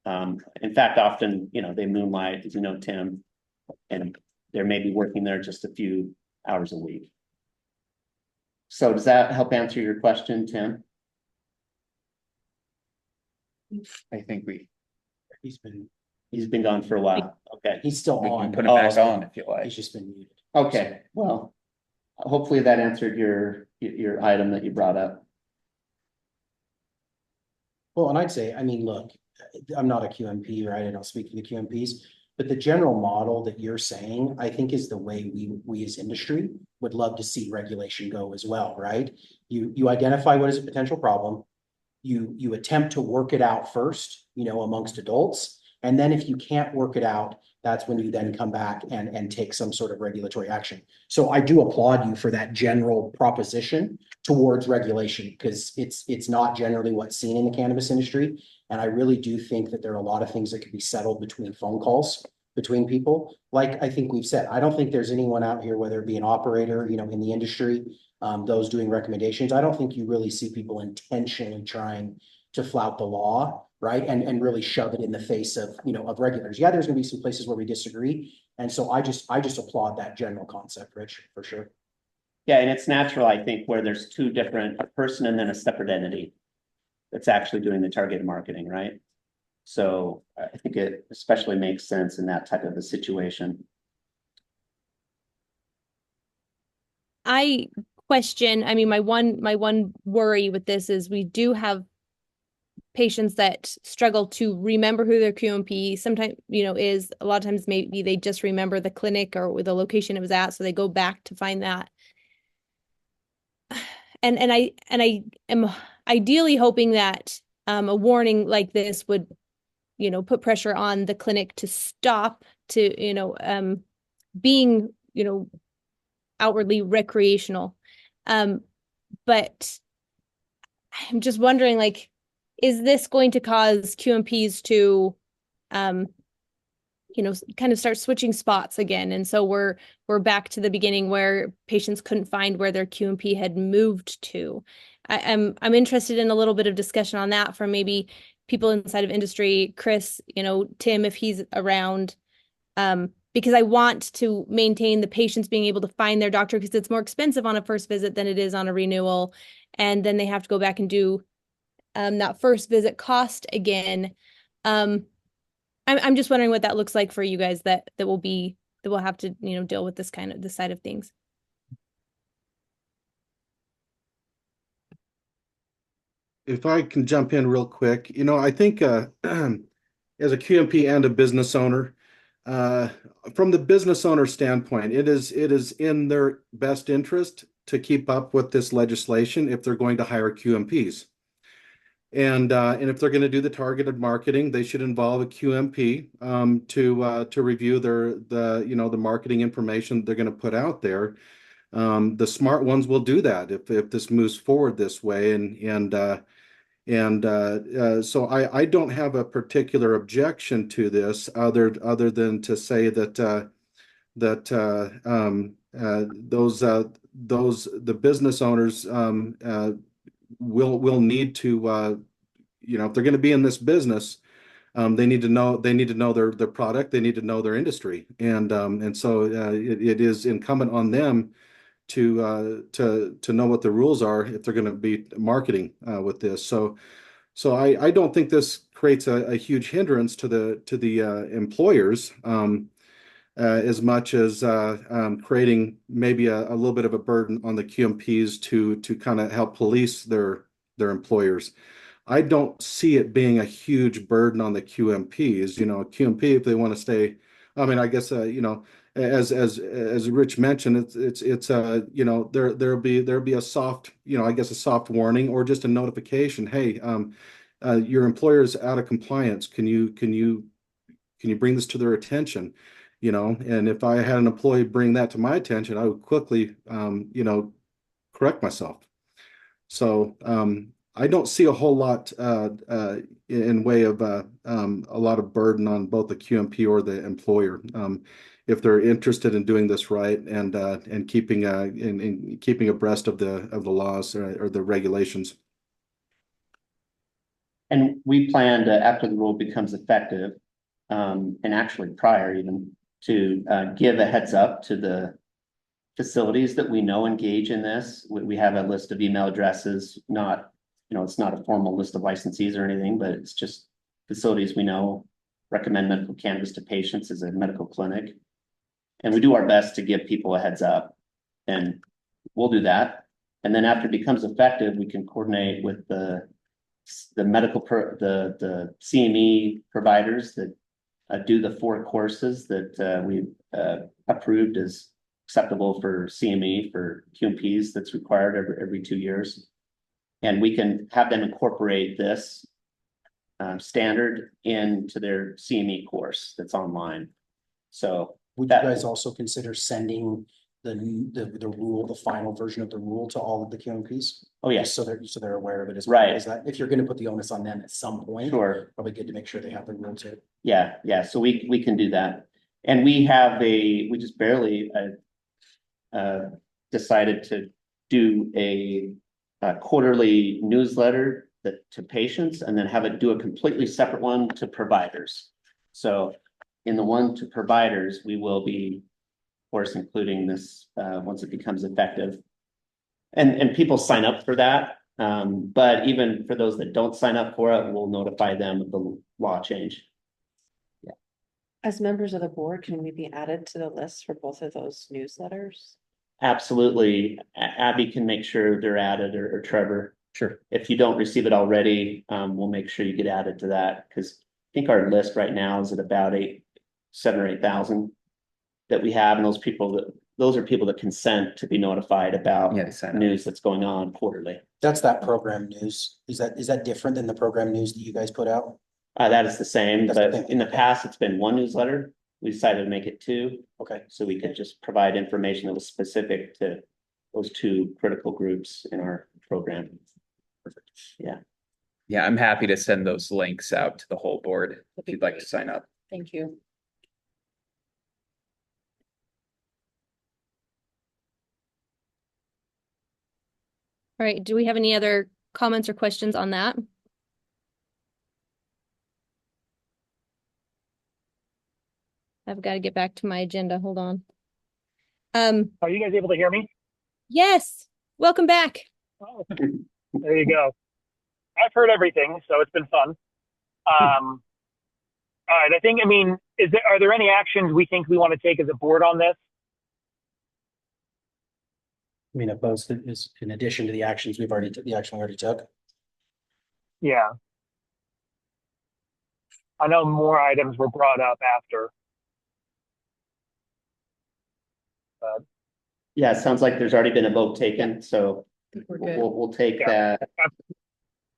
In fact, often, they moonlight, as you know, Tim, and they're maybe working there just a few hours a week. So does that help answer your question, Tim? I think He's been gone for a while. Okay. He's still we can on. put it back on if you like. He's just been muted. Okay, well, hopefully that answered your item that you brought up. Well, and I'd say, I mean, look, I'm not a QMP, right? I don't speak for the QMPs, but the general model that you're saying, I think is the way we as industry would love to see regulation go as well, right? You identify what is a potential problem. You attempt to work it out first, amongst adults. And then if you can't work it out, that's when you then come back and take some sort of regulatory action. So I do applaud you for that general proposition towards regulation, because it's not generally what's seen in the cannabis industry. And I really do think that there are a lot of things that could be settled between phone calls between people. Like I think we've said, I don't think there's anyone out here, whether it be an operator, in the industry, those doing recommendations. I don't think you really see people intentionally trying to flout the law, right? And really shove it in the face of, of regulators. Yeah, there's gonna be some places where we disagree. And so I just applaud that general concept, Rich, for sure. Yeah, and it's natural, I think, where there's two different, a person and then a separate entity that's actually doing the targeted marketing, right? So I think it especially makes sense in that type of a situation. I question, I mean, my one worry with this is we do have patients that struggle to remember who their QMP sometimes, is. A lot of times maybe they just remember the clinic or the location it was at, so they go back to find that. And I am ideally hoping that a warning like this would, put pressure on the clinic to stop to, being, outwardly recreational. But I'm just wondering, like, is this going to cause QMPs to, kind of start switching spots again? And so we're back to the beginning where patients couldn't find where their QMP had moved to. I'm interested in a little bit of discussion on that from maybe people inside of industry, Chris, Tim, if he's around, because I want to maintain the patients being able to find their doctor, because it's more expensive on a first visit than it is on a renewal. And then they have to go back and do that first visit cost again. I'm just wondering what that looks like for you guys that will have to, deal with this side of things. If I can jump in real quick, I think as a QMP and a business owner, from the business owner standpoint, it is in their best interest to keep up with this legislation if they're going to hire QMPs. And if they're going to do the targeted marketing, they should involve a QMP to review the marketing information they're going to put out there. The smart ones will do that if this moves forward this way, so I don't have a particular objection to this other than to say that the business owners will need to if they're going to be in this business, they need to know their product, they need to know their industry, and so it is incumbent on them to know what the rules are if they're going to be marketing with this. So I don't think this creates a huge hindrance to the employers as much as creating maybe a little bit of a burden on the QMPs to kind of help police their employers. I don't see it being a huge burden on the QMPs. A QMP, if they want to stay, I mean, I guess as Rich mentioned, it's there'll be a soft, I guess a soft warning or just a notification. Hey, your employer is out of compliance. Can you bring this to their attention? And if I had an employee bring that to my attention, I would quickly correct myself. So I don't see a whole lot in way of a lot of burden on both the QMP or the employer if they're interested in doing this right and keeping abreast of the laws or the regulations. And we plan to, after the rule becomes effective, and actually prior even give a heads up to the facilities that we know engage in this. We have a list of email addresses, not, it's not a formal list of licensees or anything, but it's just facilities we know recommend medical cannabis to patients as a medical clinic. And we do our best to give people a heads up, and we'll do that. And then after it becomes effective, we can coordinate with the CME providers that do the 4 courses that we approved as acceptable for CME for QMPs that's required every 2 years. And we can have them incorporate this standard into their CME course that's online. So would you guys also consider sending the rule, the final version of the rule to all of the QMPs? Oh yes. So they're aware of it as well. Right. Is that if you're going to put the onus on them at some point, sure, probably good to make sure they have the rule too. Yeah. So we can do that. And we just barely decided to do a quarterly newsletter to patients, and then have it do a completely separate one to providers. So in the one to providers, we will be, of course, including this once it becomes effective. And people sign up for that. But even for those that don't sign up for it, we'll notify them of the law change. Yeah. As members of the board, can we be added to the list for both of those newsletters? Absolutely. Abby can make sure they're added, or Trevor. Sure. If you don't receive it already, we'll make sure you get added to that, because I think our list right now is at about 7,000 or 8,000 that we have, and those are people that consent to be notified about news that's going on quarterly. That's that program news. Is that different than the program news that you guys put out? That is the same, but in the past, it's been 1 newsletter. We decided to make it 2. Okay. So we could just provide information that was specific to those 2 critical groups in our program. Perfect. Yeah. Yeah, I'm happy to send those links out to the whole board if you'd like to sign up. Thank you. All right. Do we have any other comments or questions on that? I've got to get back to my agenda. Hold on. Are you guys able to hear me? Yes. Welcome back. Oh, there you go. I've heard everything, so it's been fun. All right. Are there any actions we think we want to take as a board on this? I mean, opposed to is in addition to the actions we already took. Yeah. I know more items were brought up after. Yeah, it sounds like there's already been a vote taken, so we'll take that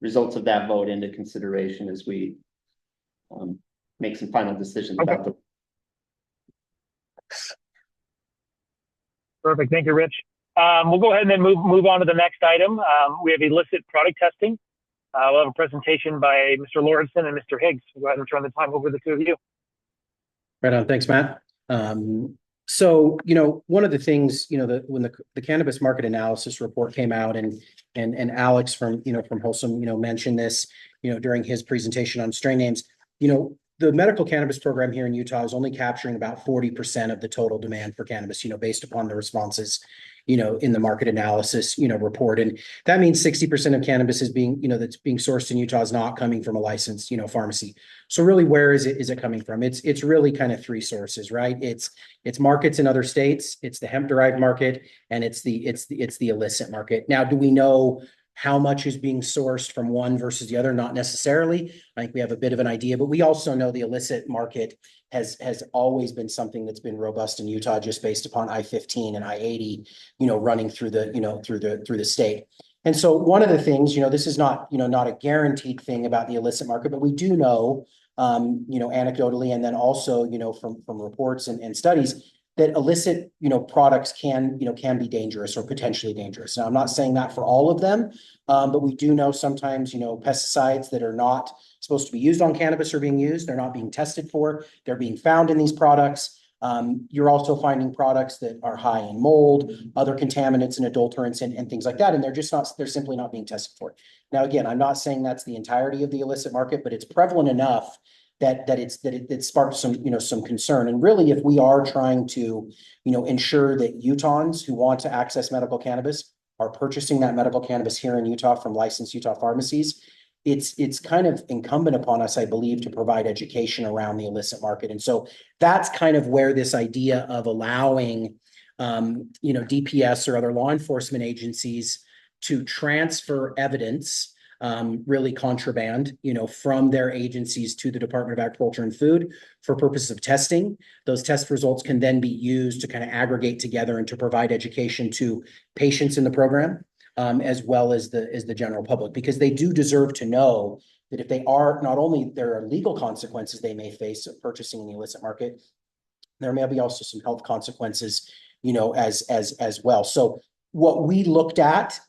results of that vote into consideration as we make some final decisions about the. Perfect. Thank you, Rich. We'll go ahead and then move on to the next item. We have illicit product testing. We'll have a presentation by Mr. Lauritsen and Mr. Higgs. We'll go ahead and turn the time over to the 2 of you. Right on. Thanks, Matt. So, one of the things, when the cannabis market analysis report came out, and Alex from Wholesome, mentioned this, during his presentation on strain names, the medical cannabis program here in Utah is only capturing about 40% of the total demand for cannabis, based upon the responses, in the market analysis, report. And that means 60% of cannabis is being, that's being sourced in Utah is not coming from a licensed, pharmacy. So really, where is it coming from? It's really kind of 3 sources, right? It's markets in other states, it's the hemp derived market, and it's the illicit market. Now, do we know how much is being sourced from one versus the other? Not necessarily. I think we have a bit of an idea, but we also know the illicit market has always been something that's been robust in Utah, just based upon I-15 and I-80, running through the state. And so one of the things, this is not a guaranteed thing about the illicit market, but we do know, anecdotally, and then also, from reports and studies, that illicit, products can be dangerous or potentially dangerous. Now, I'm not saying that for all of them, but we do know sometimes, pesticides that are not supposed to be used on cannabis are being used. They're not being tested for. They're being found in these products. You're also finding products that are high in mold, other contaminants and adulterants and things like that. And they're simply not being tested for. Now, again, I'm not saying that's the entirety of the illicit market, but it's prevalent enough that it sparked some, some concern. And really, if we are trying to, ensure that Utahns who want to access medical cannabis are purchasing that medical cannabis here in Utah from licensed Utah pharmacies, it's kind of incumbent upon us, I believe, to provide education around the illicit market. And so that's kind of where this idea of allowing, DPS or other law enforcement agencies to transfer evidence, really contraband, from their agencies to the Department of Agriculture and Food for purposes of testing. Those test results can then be used to kind of aggregate together and to provide education to patients in the program, as well as the general public, because they do deserve to know that if they are, not only there are legal consequences they may face of purchasing in the illicit market, there may be also some health consequences, as well. So what we looked at,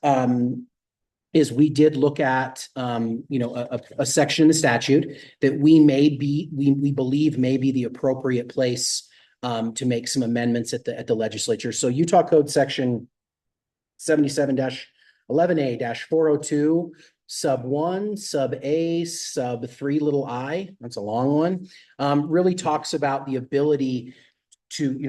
is we did look at, a section in the statute that we believe may be the appropriate place, to make some amendments at the legislature. So Utah Code Section 77-11A-402, sub 1, sub A, sub 3 little I, that's a long one, really talks about the ability to,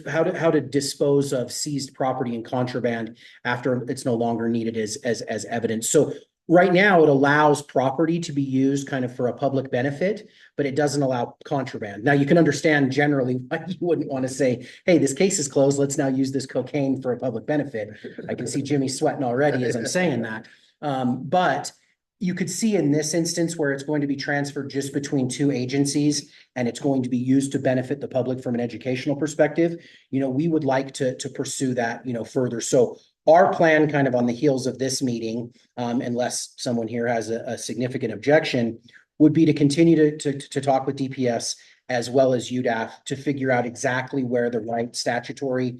how to dispose of seized property and contraband after it's no longer needed as evidence. So right now it allows property to be used kind of for a public benefit, but it doesn't allow contraband. Now you can understand generally why you wouldn't want to say, hey, this case is closed, let's now use this cocaine for a public benefit. I can see Jimmy sweating already as I'm saying that. But you could see in this instance where it's going to be transferred just between two agencies and it's going to be used to benefit the public from an educational perspective, we would like to pursue that, further. So our plan kind of on the heels of this meeting, unless someone here has a significant objection, would be to continue to talk with DPS as well as UDAF to figure out exactly where the right statutory,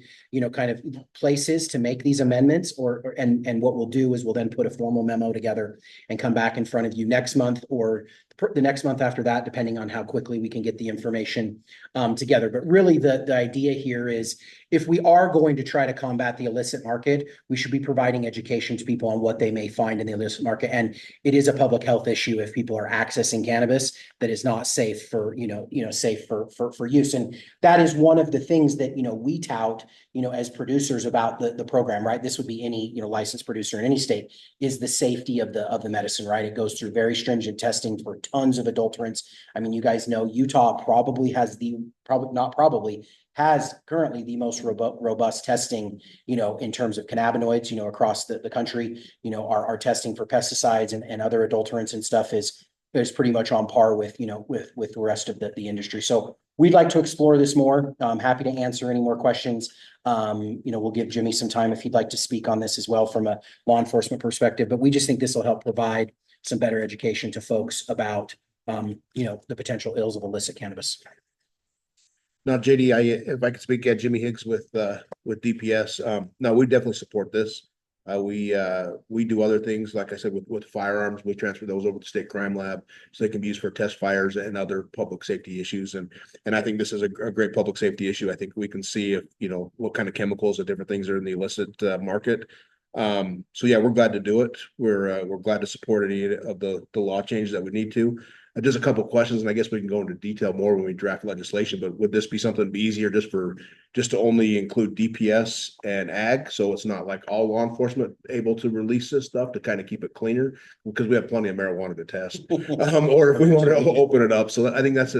kind of place is to make these amendments, and what we'll do is we'll then put a formal memo together and come back in front of you next month or the next month after that, depending on how quickly we can get the information together. But really the idea here is if we are going to try to combat the illicit market, we should be providing education to people on what they may find in the illicit market. And it is a public health issue if people are accessing cannabis that is not safe for, safe for use. And that is one of the things that, we tout, as producers about the program, right? This would be any, licensed producer in any state, is the safety of the medicine, right? It goes through very stringent testing for tons of adulterants. I mean, you guys know Utah has currently the most robust testing, in terms of cannabinoids, across the country. Our testing for pesticides and other adulterants and stuff is pretty much on par with, with the rest of the industry. So we'd like to explore this more. I'm happy to answer any more questions. We'll give Jimmy some time if he'd like to speak on this as well from a law enforcement perspective, but we just think this will help provide some better education to folks about, the potential ills of illicit cannabis. Now, JD, if I could speak at Jimmy Higgs with DPS, no, we definitely support this. We do other things, like I said, with firearms. We transfer those over to State Crime Lab so they can be used for test fires and other public safety issues. And I think this is a great public safety issue. I think we can see if, what kind of chemicals and different things are in the illicit market. So yeah, we're glad to do it. We're glad to support any of the law changes that we need to. Just a couple of questions, and I guess we can go into detail more when we draft legislation, but would this be something be easier just to only include DPS and ag? So it's not like all law enforcement able to release this stuff to kind of keep it cleaner, because we have plenty of marijuana to test, or if we want to open it up. So I think that's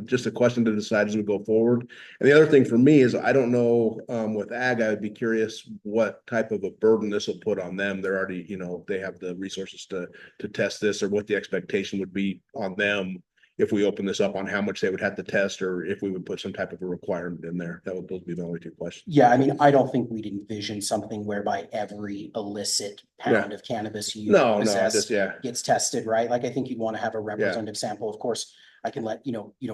just a question to decide as we go forward. And the other thing for me is I don't know, with ag, I would be curious what type of a burden this will put on them. They're already, they have the resources to test this, or what the expectation would be on them if we open this up on how much they would have to test, or if we would put some type of a requirement in there. Those would be the only two questions. Yeah, I mean, I don't think we'd envision something whereby every illicit pound of cannabis you possess gets tested, right? Like, I think you'd want to have a representative sample. Of course, I can let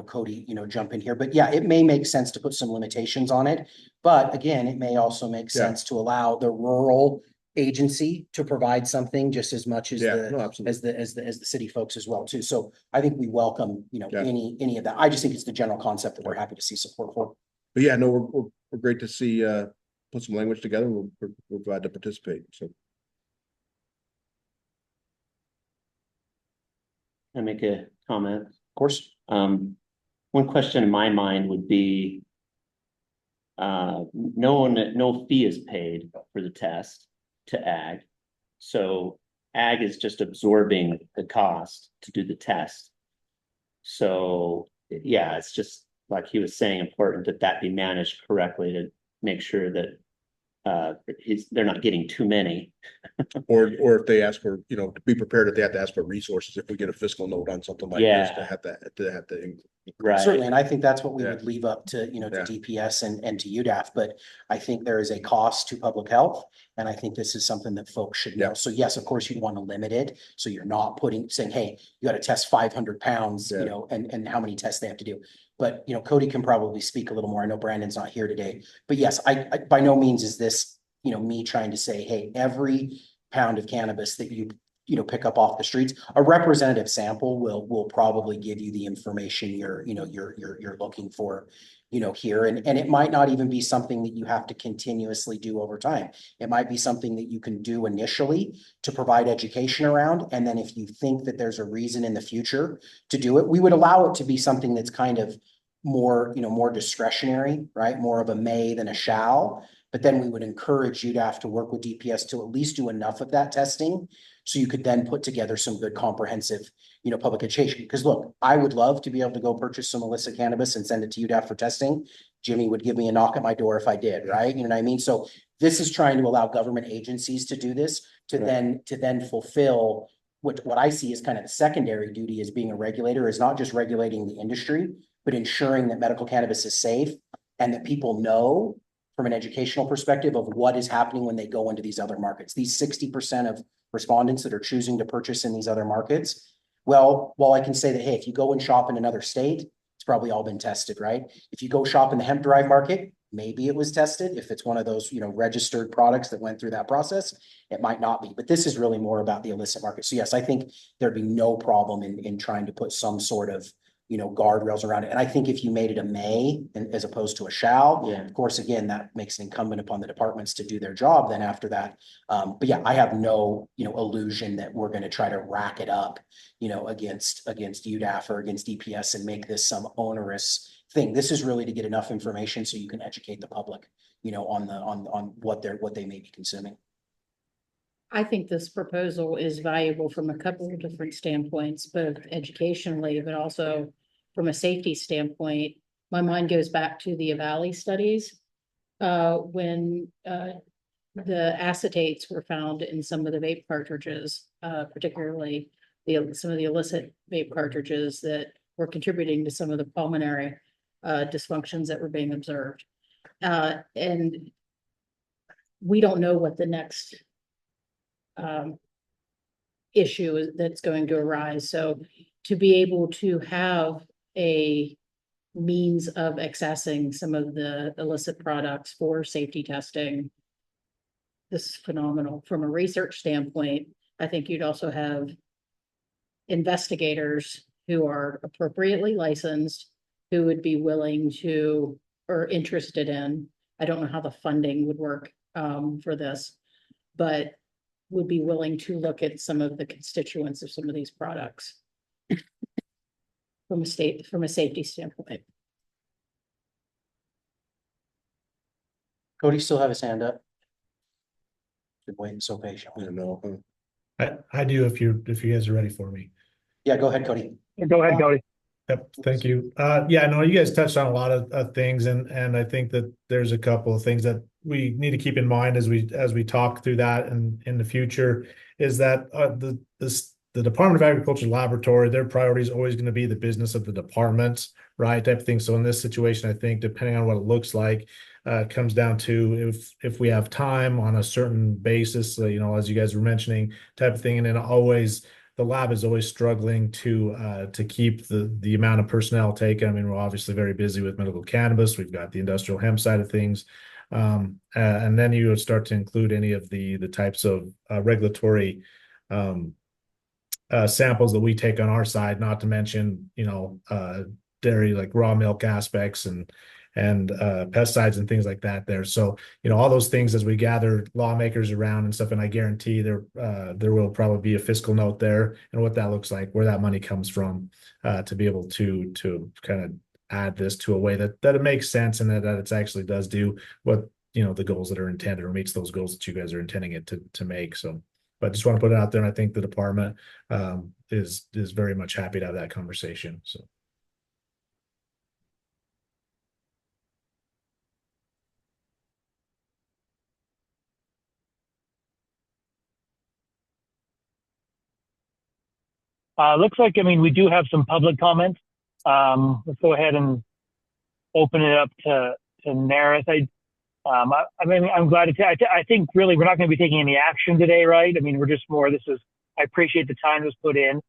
Cody jump in here, but yeah, it may make sense to put some limitations on it. But again, it may also make sense to allow the rural agency to provide something just as much as the city folks as well too. So I think we welcome any of that. I just think it's the general concept that we're happy to see support for. But yeah, no, we're great to see put some language together. We're glad to participate. So I make a comment. Of course. One question in my mind would be, no fee is paid for the test to ag. So ag is just absorbing the cost to do the test. So yeah, it's just like he was saying, important that that be managed correctly to make sure that they're not getting too many. Or if they ask for, you know, to be prepared if they have to ask for resources, if we get a fiscal note on something like this, to have to. Right. Certainly, and I think that's what we Yeah. would leave up to, you know, to Yeah. DPS and to UDAF, but I think there is a cost to public health. And I think this is something that folks should know. Yeah. So yes, of course, you'd want to limit it. So you're not saying, hey, you got to test 500 pounds, Yeah. you know, and how many tests they have to do. But, you know, Cody can probably speak a little more. I know Brandon's not here today, but yes, I by no means is this, you know, me trying to say, hey, every pound of cannabis that you pick up off the streets, a representative sample will probably give you the information you're looking for, you know, here. And it might not even be something that you have to continuously do over time. It might be something that you can do initially to provide education around. And then if you think that there's a reason in the future to do it, we would allow it to be something that's kind of more, you know, more discretionary, right? More of a may than a shall. But then we would encourage you to have to work with DPS to at least do enough of that testing so you could then put together some good comprehensive, you know, public education. Because look, I would love to be able to go purchase some illicit cannabis and send it to UDAF for testing. Jimmy would give me a knock at my door if I did, right? You know what I mean? So this is trying to allow government agencies to do this, to then fulfill what I see as kind of the secondary duty as being a regulator, is not just regulating the industry, but ensuring that medical cannabis is safe and that people know from an educational perspective of what is happening when they go into these other markets. These 60% of respondents that are choosing to purchase in these other markets. Well, while I can say that, hey, if you go and shop in another state, it's probably all been tested, right? If you go shop in the hemp derived market, maybe it was tested. If it's one of those, you know, registered products that went through that process, it might not be. But this is really more about the illicit market. So yes, I think there'd be no problem in trying to put some sort of, you know, guardrails around it. And I think if you made it a may as opposed to a shall, of course, again, that makes it incumbent upon the departments to do their job then after that. But yeah, I have no, you know, illusion that we're going to try to rack it up, you know, against UDAF or against DPS and make this some onerous thing. This is really to get enough information so you can educate the public, you know, on what they may be consuming. I think this proposal is valuable from a couple of different standpoints, both educationally, but also from a safety standpoint. My mind goes back to the Valley studies, when the acetates were found in some of the vape cartridges, particularly some of the illicit vape cartridges that were contributing to some of the pulmonary dysfunctions that were being observed. And we don't know what the next issue that's going to arise. So to be able to have a means of accessing some of the illicit products for safety testing, this is phenomenal. From a research standpoint, I think you'd also have investigators who are appropriately licensed, who would be willing to or interested in, I don't know how the funding would work for this, but would be willing to look at some of the constituents of some of these products from a safety standpoint. Cody still have his hand up. Been waiting so patiently. I do if you guys are ready for me. Yeah, go ahead, Cody. Go ahead, Cody. Yep, thank you. Yeah, no, you guys touched on a lot of things, and I think that there's a couple of things that we need to keep in mind as we talk through that and in the future, is that the Department of Agriculture laboratory, their priority is always going to be the business of the department, right? Type of thing. So in this situation, I think depending on what it looks like, it comes down to if we have time on a certain basis, you know, as you guys were mentioning, type of thing, and then always. The lab is always struggling to keep the amount of personnel taken. I mean, we're obviously very busy with medical cannabis. We've got the industrial hemp side of things. And then you would start to include any of the types of regulatory samples that we take on our side, not to mention, you know, dairy, like raw milk aspects and and pesticides and things like that there. So, all those things as we gather lawmakers around and stuff, and I guarantee there will probably be a fiscal note there and what that looks like, where that money comes from, to be able to kind of add this to a way that it makes sense and that it actually does do what, the goals that are intended, or meets those goals that you guys are intending it to make. So, but just want to put it out there. And I think the department is very much happy to have that conversation. So. Looks like, we do have some public comments. Let's go ahead and open it up to Nareth. I'm glad I think really we're not going to be taking any action today, right? We're just more, I appreciate the time that was put in.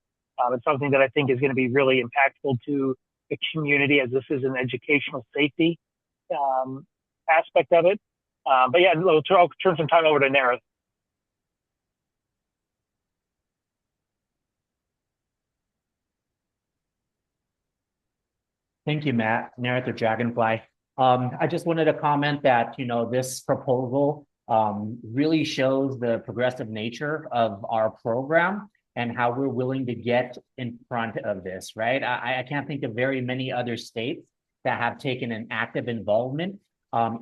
It's something that I think is going to be really impactful to the community, as this is an educational safety aspect of it. But yeah, I'll turn some time over to Nareth. Thank you, Matt. Nareth or Dragonfly. I just wanted to comment that, this proposal really shows the progressive nature of our program and how we're willing to get in front of this, right? I can't think of very many other states that have taken an active involvement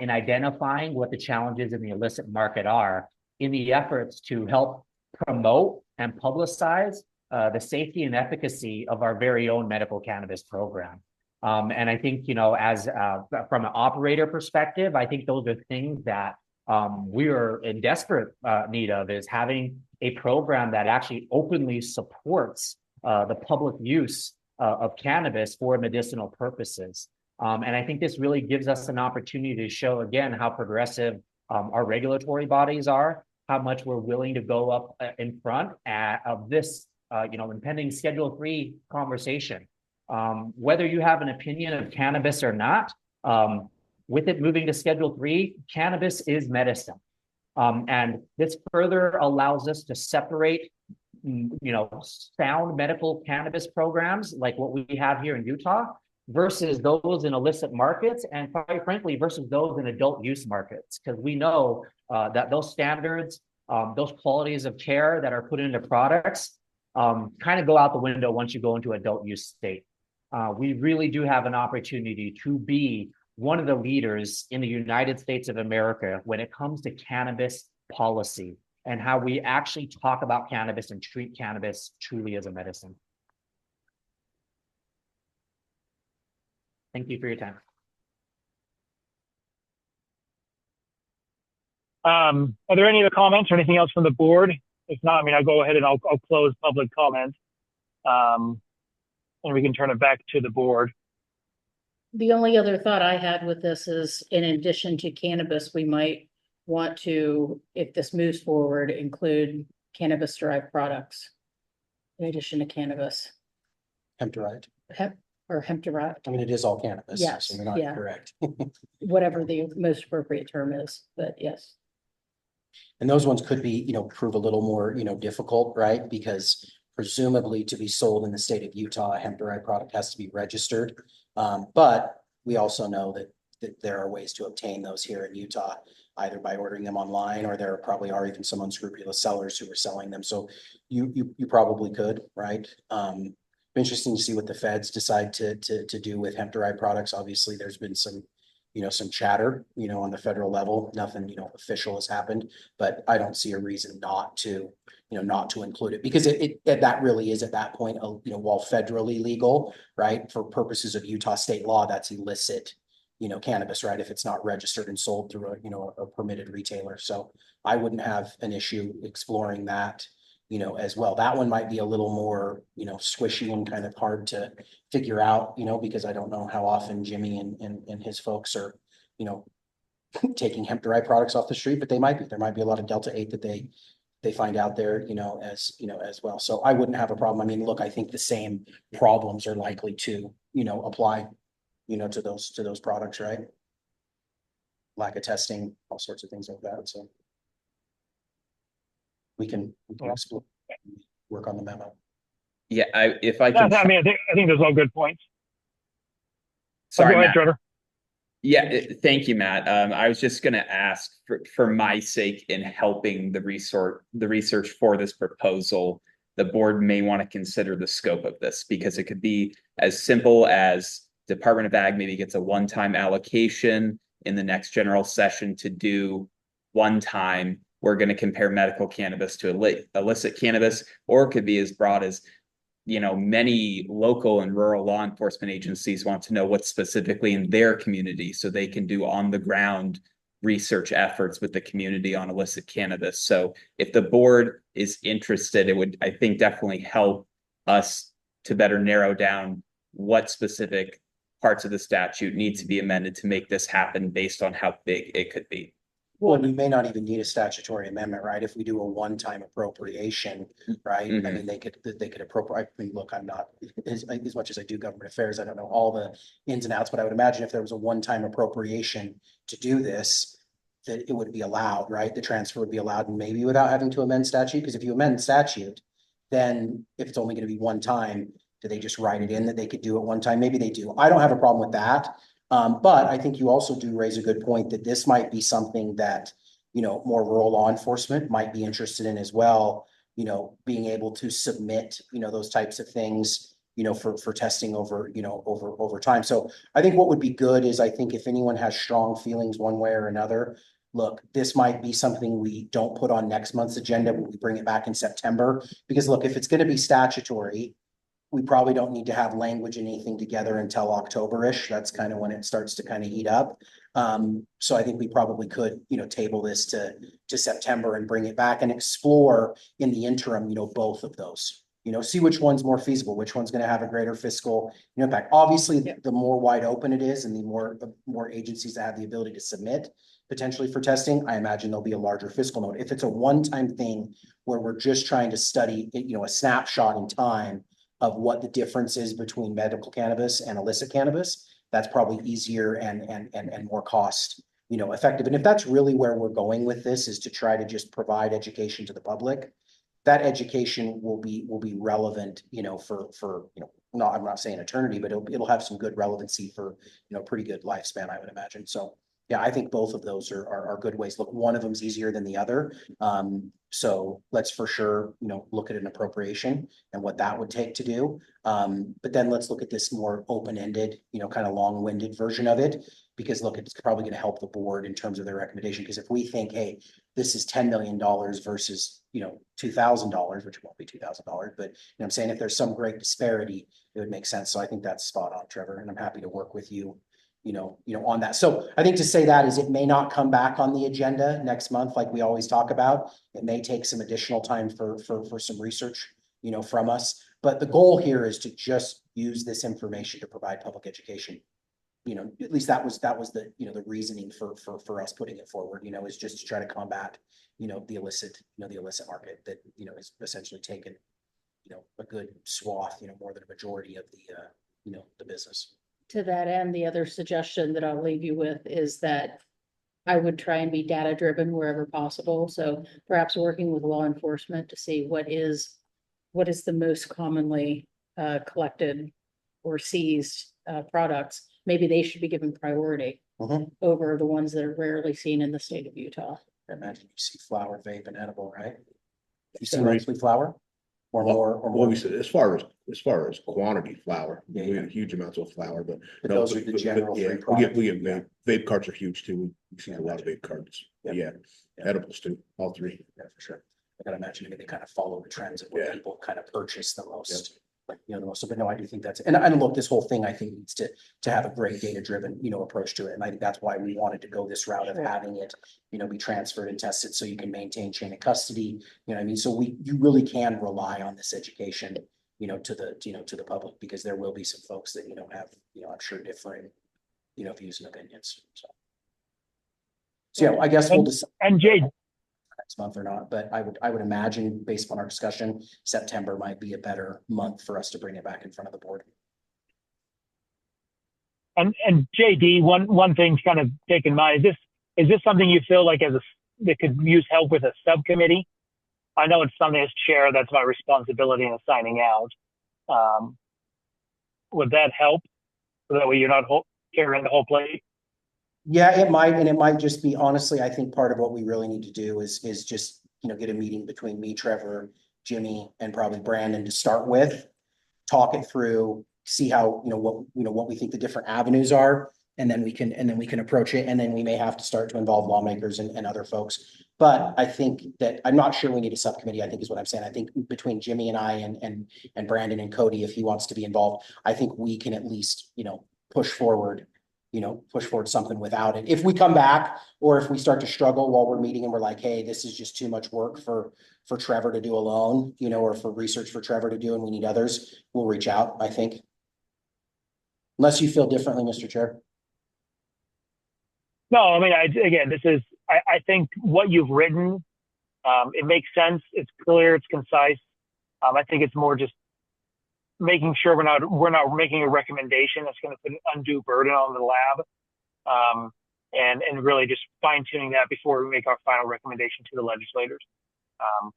in identifying what the challenges in the illicit market are in the efforts to help promote and publicize the safety and efficacy of our very own medical cannabis program. And I think, as from an operator perspective, I think those are things that we are in desperate need of, is having a program that actually openly supports the public use of cannabis for medicinal purposes. And I think this really gives us an opportunity to show, again, how progressive our regulatory bodies are, how much we're willing to go up in front of this, impending Schedule 3 conversation. Whether you have an opinion of cannabis or not, with it moving to Schedule 3, cannabis is medicine. And this further allows us to separate, sound medical cannabis programs like what we have here in Utah versus those in illicit markets, and quite frankly, versus those in adult use markets. Because we know that those standards, those qualities of care that are put into products kind of go out the window once you go into adult use state. We really do have an opportunity to be one of the leaders in the United States of America when it comes to cannabis policy and how we actually talk about cannabis and treat cannabis truly as a medicine. Thank you for your time. Are there any other comments or anything else from the board? If not, I'll go ahead and I'll close public comment. And we can turn it back to the board. The only other thought I had with this is, in addition to cannabis, we might want to, if this moves forward, include cannabis-derived products in addition to cannabis. Hemp-derived. Hemp-derived. It is all cannabis. Yes, so you're not yeah. correct. Whatever the most appropriate term is, but yes. And those ones could be, prove a little more, difficult, right? Because presumably to be sold in the state of Utah, a hemp-derived product has to be registered. But we also know that there are ways to obtain those here in Utah, either by ordering them online, or there probably are even some unscrupulous sellers who are selling them. So you probably could, right? Interesting to see what the feds decide to do with hemp-derived products. Obviously, there's been some chatter, on the federal level. Nothing, official has happened, but I don't see a reason not to include it, because that really is at that point, while federally legal, right, for purposes of Utah state law, that's illicit, cannabis, right, if it's not registered and sold through a permitted retailer. So I wouldn't have an issue exploring that, as well. That one might be a little more, squishy and kind of hard to figure out, because I don't know how often Jimmy and his folks are, taking hemp-derived products off the street, but there might be a lot of Delta-8 that they find out there, as well. So I wouldn't have a problem. Look, I think the same problems are likely to, apply, to those products, right? Lack of testing, all sorts of things like that. So we can explore, work on the memo. Yeah, if I can. I think those are all good points. Sorry, go ahead, Matt. Trevor. Yeah, thank you, Matt. I was just going to ask for my sake in helping the research for this proposal, the board may want to consider the scope of this because it could be as simple as Department of Ag maybe gets a one-time allocation in the next general session to do one time. We're going to compare medical cannabis to illicit cannabis, or it could be as broad as many local and rural law enforcement agencies want to know what's specifically in their community so they can do on the ground research efforts with the community on illicit cannabis. So if the board is interested, it would, I think, definitely help us to better narrow down what specific parts of the statute need to be amended to make this happen based on how big it could be. Well, we may not even need a statutory amendment, right? If we do a one-time appropriation, right? I mean, they could appropriate. I mean, look, I'm not as much as I do government affairs. I don't know all the ins and outs, but I would imagine if there was a one-time appropriation to do this, that it would be allowed, right? The transfer would be allowed, and maybe without having to amend statute. Because if you amend statute, then if it's only going to be one time, do they just write it in that they could do it one time? Maybe they do. I don't have a problem with that. But I think you also do raise a good point that this might be something that, more rural law enforcement might be interested in as well, being able to submit, those types of things, for testing over time. So I think what would be good is, I think if anyone has strong feelings one way or another, look, this might be something we don't put on next month's agenda, but we bring it back in September. Because look, if it's going to be statutory, we probably don't need to have language and anything together until October-ish. That's kind of when it starts to kind of heat up. So I think we probably could, table this to September and bring it back and explore in the interim, both of those. See which one's more feasible, which one's going to have a greater fiscal impact. Obviously, the more wide open it is and the more agencies that have the ability to submit potentially for testing, I imagine there'll be a larger fiscal note. If it's a one-time thing where we're just trying to study, a snapshot in time of what the difference is between medical cannabis and illicit cannabis, that's probably easier and more cost, effective. And if that's really where we're going with this, is to try to just provide education to the public, that education will be relevant, for no, I'm not saying eternity, but it'll have some good relevancy for, pretty good lifespan, I would imagine. So yeah, I think both of those are good ways. Look, one of them's easier than the other. So let's for sure, look at an appropriation and what that would take to do. But then let's look at this more open-ended, kind of long-winded version of it, because look, it's probably going to help the board in terms of their recommendation. Because if we think, hey, this is $10 million versus, $2,000, which won't be $2,000, but I'm saying if there's some great disparity, it would make sense. So I think that's spot on, Trevor, and I'm happy to work with you on that. So I think to say that is it may not come back on the agenda next month, like we always talk about. It may take some additional time for some research, from us. But the goal here is to just use this information to provide public education. At least that was the, the reasoning for us putting it forward, is just to try to combat, the illicit market that, is essentially taken, a good swath, more than a majority of the business. To that end, the other suggestion that I'll leave you with is that I would try and be data driven wherever possible. So perhaps working with law enforcement to see what is the most commonly collected or seized products. Maybe they should be given priority over the ones that are rarely seen in the state of Utah. I imagine you see flower, vape, and edible, right? You see mostly flower? Or more. Well, we said as far as quantity flower, we had huge amounts of flower, but those are the general three products. We get vape carts are huge too. We see a lot of vape carts. Yeah, edibles too, all three. Yeah, for sure. I gotta imagine maybe they kind of follow the trends of what people kind of purchase the most. Like, the most. But no, I do think that's, and look, this whole thing I think needs to have a great data driven, approach to it. And I think that's why we wanted to go this route of having it, be transferred and tested so you can maintain chain of custody. I mean, so you really can rely on this education, to the public, because there will be some folks that, have, I'm sure differing, views and opinions. So yeah, I guess we'll decide. And Jade, next month or not, but I would imagine based upon our discussion, September might be a better month for us to bring it back in front of the board. And JD, one thing's kind of taken my, is this something you feel like that could use help with a subcommittee? I know it's something as chair, that's my responsibility in assigning out. Would that help? So that way you're not carrying the whole plate? Yeah, it might, and it might just be, honestly, I think part of what we really need to do is just, get a meeting between me, Trevor, Jimmy, and probably Brandon to start with. Talk it through, see how, what we think the different avenues are, and then we can approach it, and then we may have to start to involve lawmakers and other folks. But I think that, I'm not sure we need a subcommittee, I think is what I'm saying. I think between Jimmy and I and Brandon and Cody, if he wants to be involved, I think we can at least, push forward something without it. If we come back, or if we start to struggle while we're meeting and we're like, hey, this is just too much work for Trevor to do alone, or for research for Trevor to do, and we need others, we'll reach out, I think. Unless you feel differently, Mr. Chair. No, I mean, again, I think what you've written, it makes sense. It's clear, it's concise. I think it's more just making sure we're not making a recommendation that's going to put an undue burden on the lab, and really just fine tuning that before we make our final recommendation to the legislators.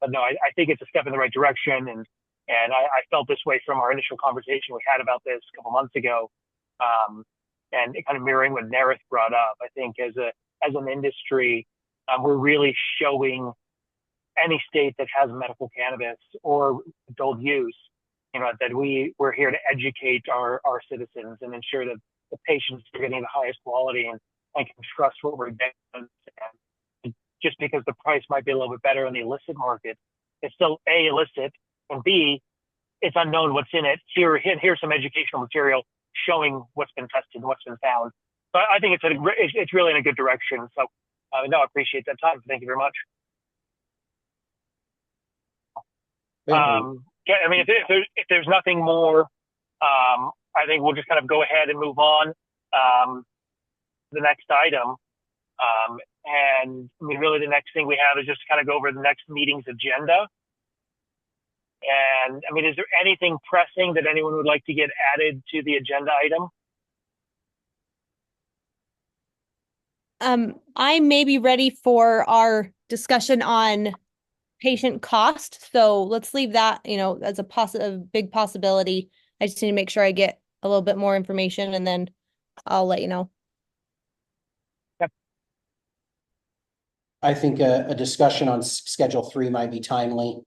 But no, I think it's a step in the right direction, and I felt this way from our initial conversation we had about this a couple months ago, and it kind of mirroring what Nerith brought up. I think as an industry, we're really showing any state that has medical cannabis or adult use, that we're here to educate our citizens and ensure that the patients are getting the highest quality and can trust what we're getting. And just because the price might be a little bit better in the illicit market, it's still A, illicit, and B, it's unknown what's in it. Here's some educational material showing what's been tested and what's been found. So I think it's really in a good direction. So no, I appreciate that time. Thank you very much. Yeah, I mean, if there's nothing more, I think we'll just kind of go ahead and move on to the next item. And I mean, really the next thing we have is just to kind of go over the next meeting's agenda. And I mean, is there anything pressing that anyone would like to get added to the agenda item? I may be ready for our discussion on patient cost. So let's leave that, as a big possibility. I just need to make sure I get a little bit more information, and then I'll let you know. Yep. I think a discussion on Schedule 3 might be timely.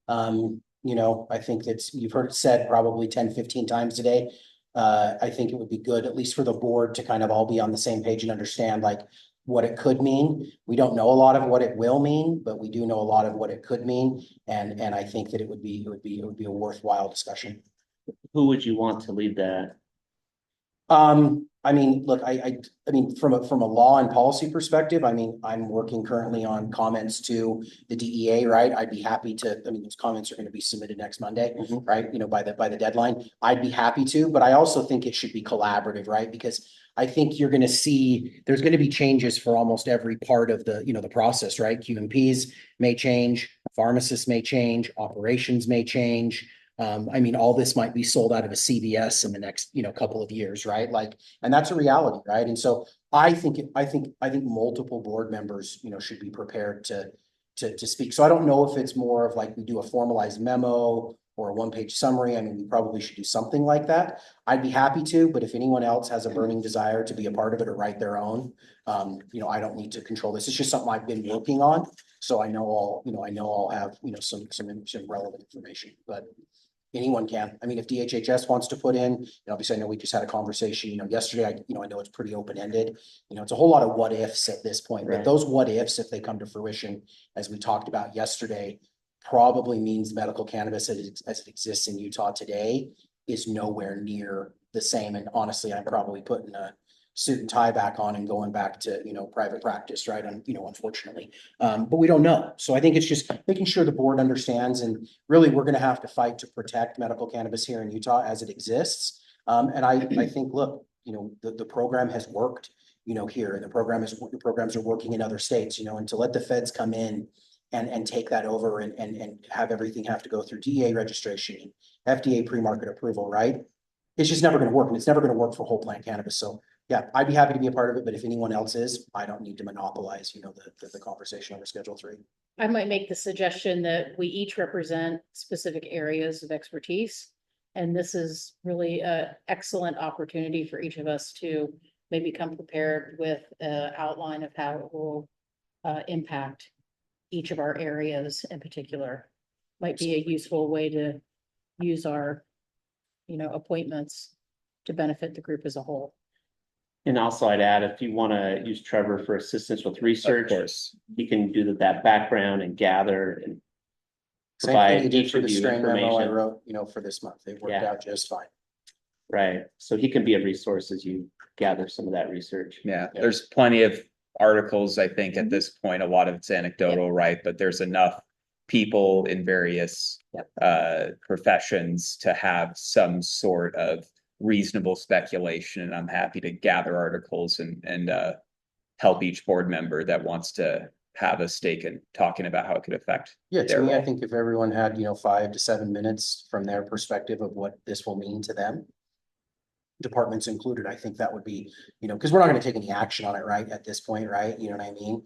I think you've heard it said probably 10, 15 times today. I think it would be good, at least for the board, to kind of all be on the same page and understand like what it could mean. We don't know a lot of what it will mean, but we do know a lot of what it could mean. And I think that it would be a worthwhile discussion. Who would you want to lead that? I mean, look, I mean, from a law and policy perspective, I mean, I'm working currently on comments to the DEA, right? I'd be happy to, I mean, those comments are going to be submitted next Monday, right? By the deadline, I'd be happy to, but I also think it should be collaborative, right? Because I think you're going to see, there's going to be changes for almost every part of the, the process, right? QMPs may change, pharmacists may change, operations may change. I mean, all this might be sold out of a CVS in the next, couple of years, right? Like, and that's a reality, right? And so I think multiple board members, should be prepared to speak. So I don't know if it's more of like we do a formalized memo or a one-page summary. I mean, we probably should do something like that. I'd be happy to, but if anyone else has a burning desire to be a part of it or write their own, I don't need to control this. It's just something I've been working on. So I know I'll have, some relevant information, but anyone can. I mean, if DHHS wants to put in, obviously I know we just had a conversation, yesterday, I know it's pretty open-ended. It's a whole lot of what ifs at this point, but those what ifs, if they come to fruition, as we talked about yesterday, probably means medical cannabis as it exists in Utah today is nowhere near the same. And honestly, I'm probably putting a suit and tie back on and going back to, private practice, right? And, unfortunately, but we don't know. So I think it's just making sure the board understands, and really we're going to have to fight to protect medical cannabis here in Utah as it exists. And I think, look, the program has worked, here, and the programs are working in other states, and to let the feds come in and take that over and have everything have to go through DEA registration, FDA pre-market approval, right? It's just never going to work, and it's never going to work for whole plant cannabis. So yeah, I'd be happy to be a part of it, but if anyone else is, I don't need to monopolize, the conversation over Schedule 3. I might make the suggestion that we each represent specific areas of expertise. And this is really an excellent opportunity for each of us to maybe come prepared with an outline of how it will impact each of our areas in particular. Might be a useful way to use our, appointments to benefit the group as a whole. And also I'd add, if you want to use Trevor for assistance with research, he can do that background and gather and Same thing he provide did each for of the you string memo I information. wrote, for this month. It worked Yeah. out just fine. Right. So he can be a resource as you gather some of that research. Yeah, there's plenty of articles, I think, at this point. A lot of it's anecdotal, right? But there's enough people in various professions to have some sort of reasonable speculation. And I'm happy to gather articles and help each board member that wants to have a stake in talking about how it could affect. Yeah, to their me, I role. think if everyone had, 5 to 7 minutes from their perspective of what this will mean to them, departments included, I think that would be, because we're not going to take any action on it, right, at this point, right? You know what I mean?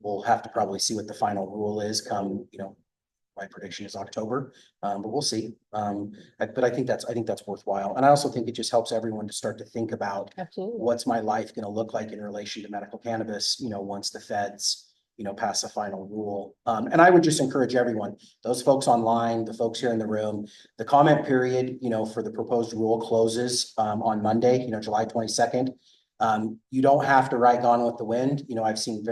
We'll have to probably see what the final rule is come, my prediction is October, but we'll see. But I think that's worthwhile. And I also think it just helps everyone to start to think about Absolutely. what's my life going to look like in relation to medical cannabis, once the feds, pass a final rule. And I would just encourage everyone, those folks online, the folks here in the room, the comment period, for the proposed rule closes on Monday, July 22nd. You don't have to write Gone with the Wind. I've seen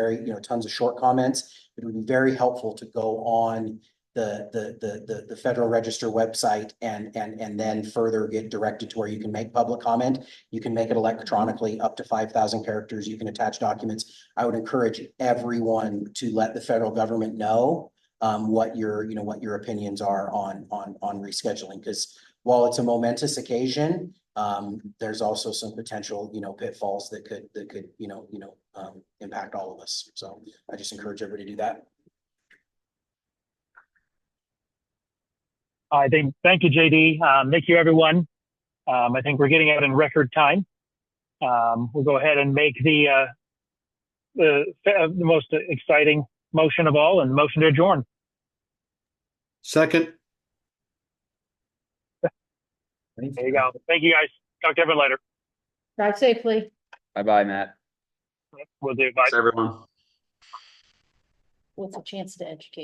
tons of short comments. It would be very helpful to go on the Federal Register website and then further get directed to where you can make public comment. You can make it electronically up to 5,000 characters. You can attach documents. I would encourage everyone to let the federal government know what your opinions are on rescheduling, because while it's a momentous occasion, there's also some potential pitfalls that could impact all of us. So I just encourage everybody to do that. Thank you, JD. Thank you, everyone. I think we're getting out in record time. We'll go ahead and make the most exciting motion of all, and the motion to adjourn. Second. There you go. Thank you, guys. Talk to everyone later. Drive safely. Bye-bye, Matt. We'll do. Bye. Thanks, everyone. What's a chance to educate?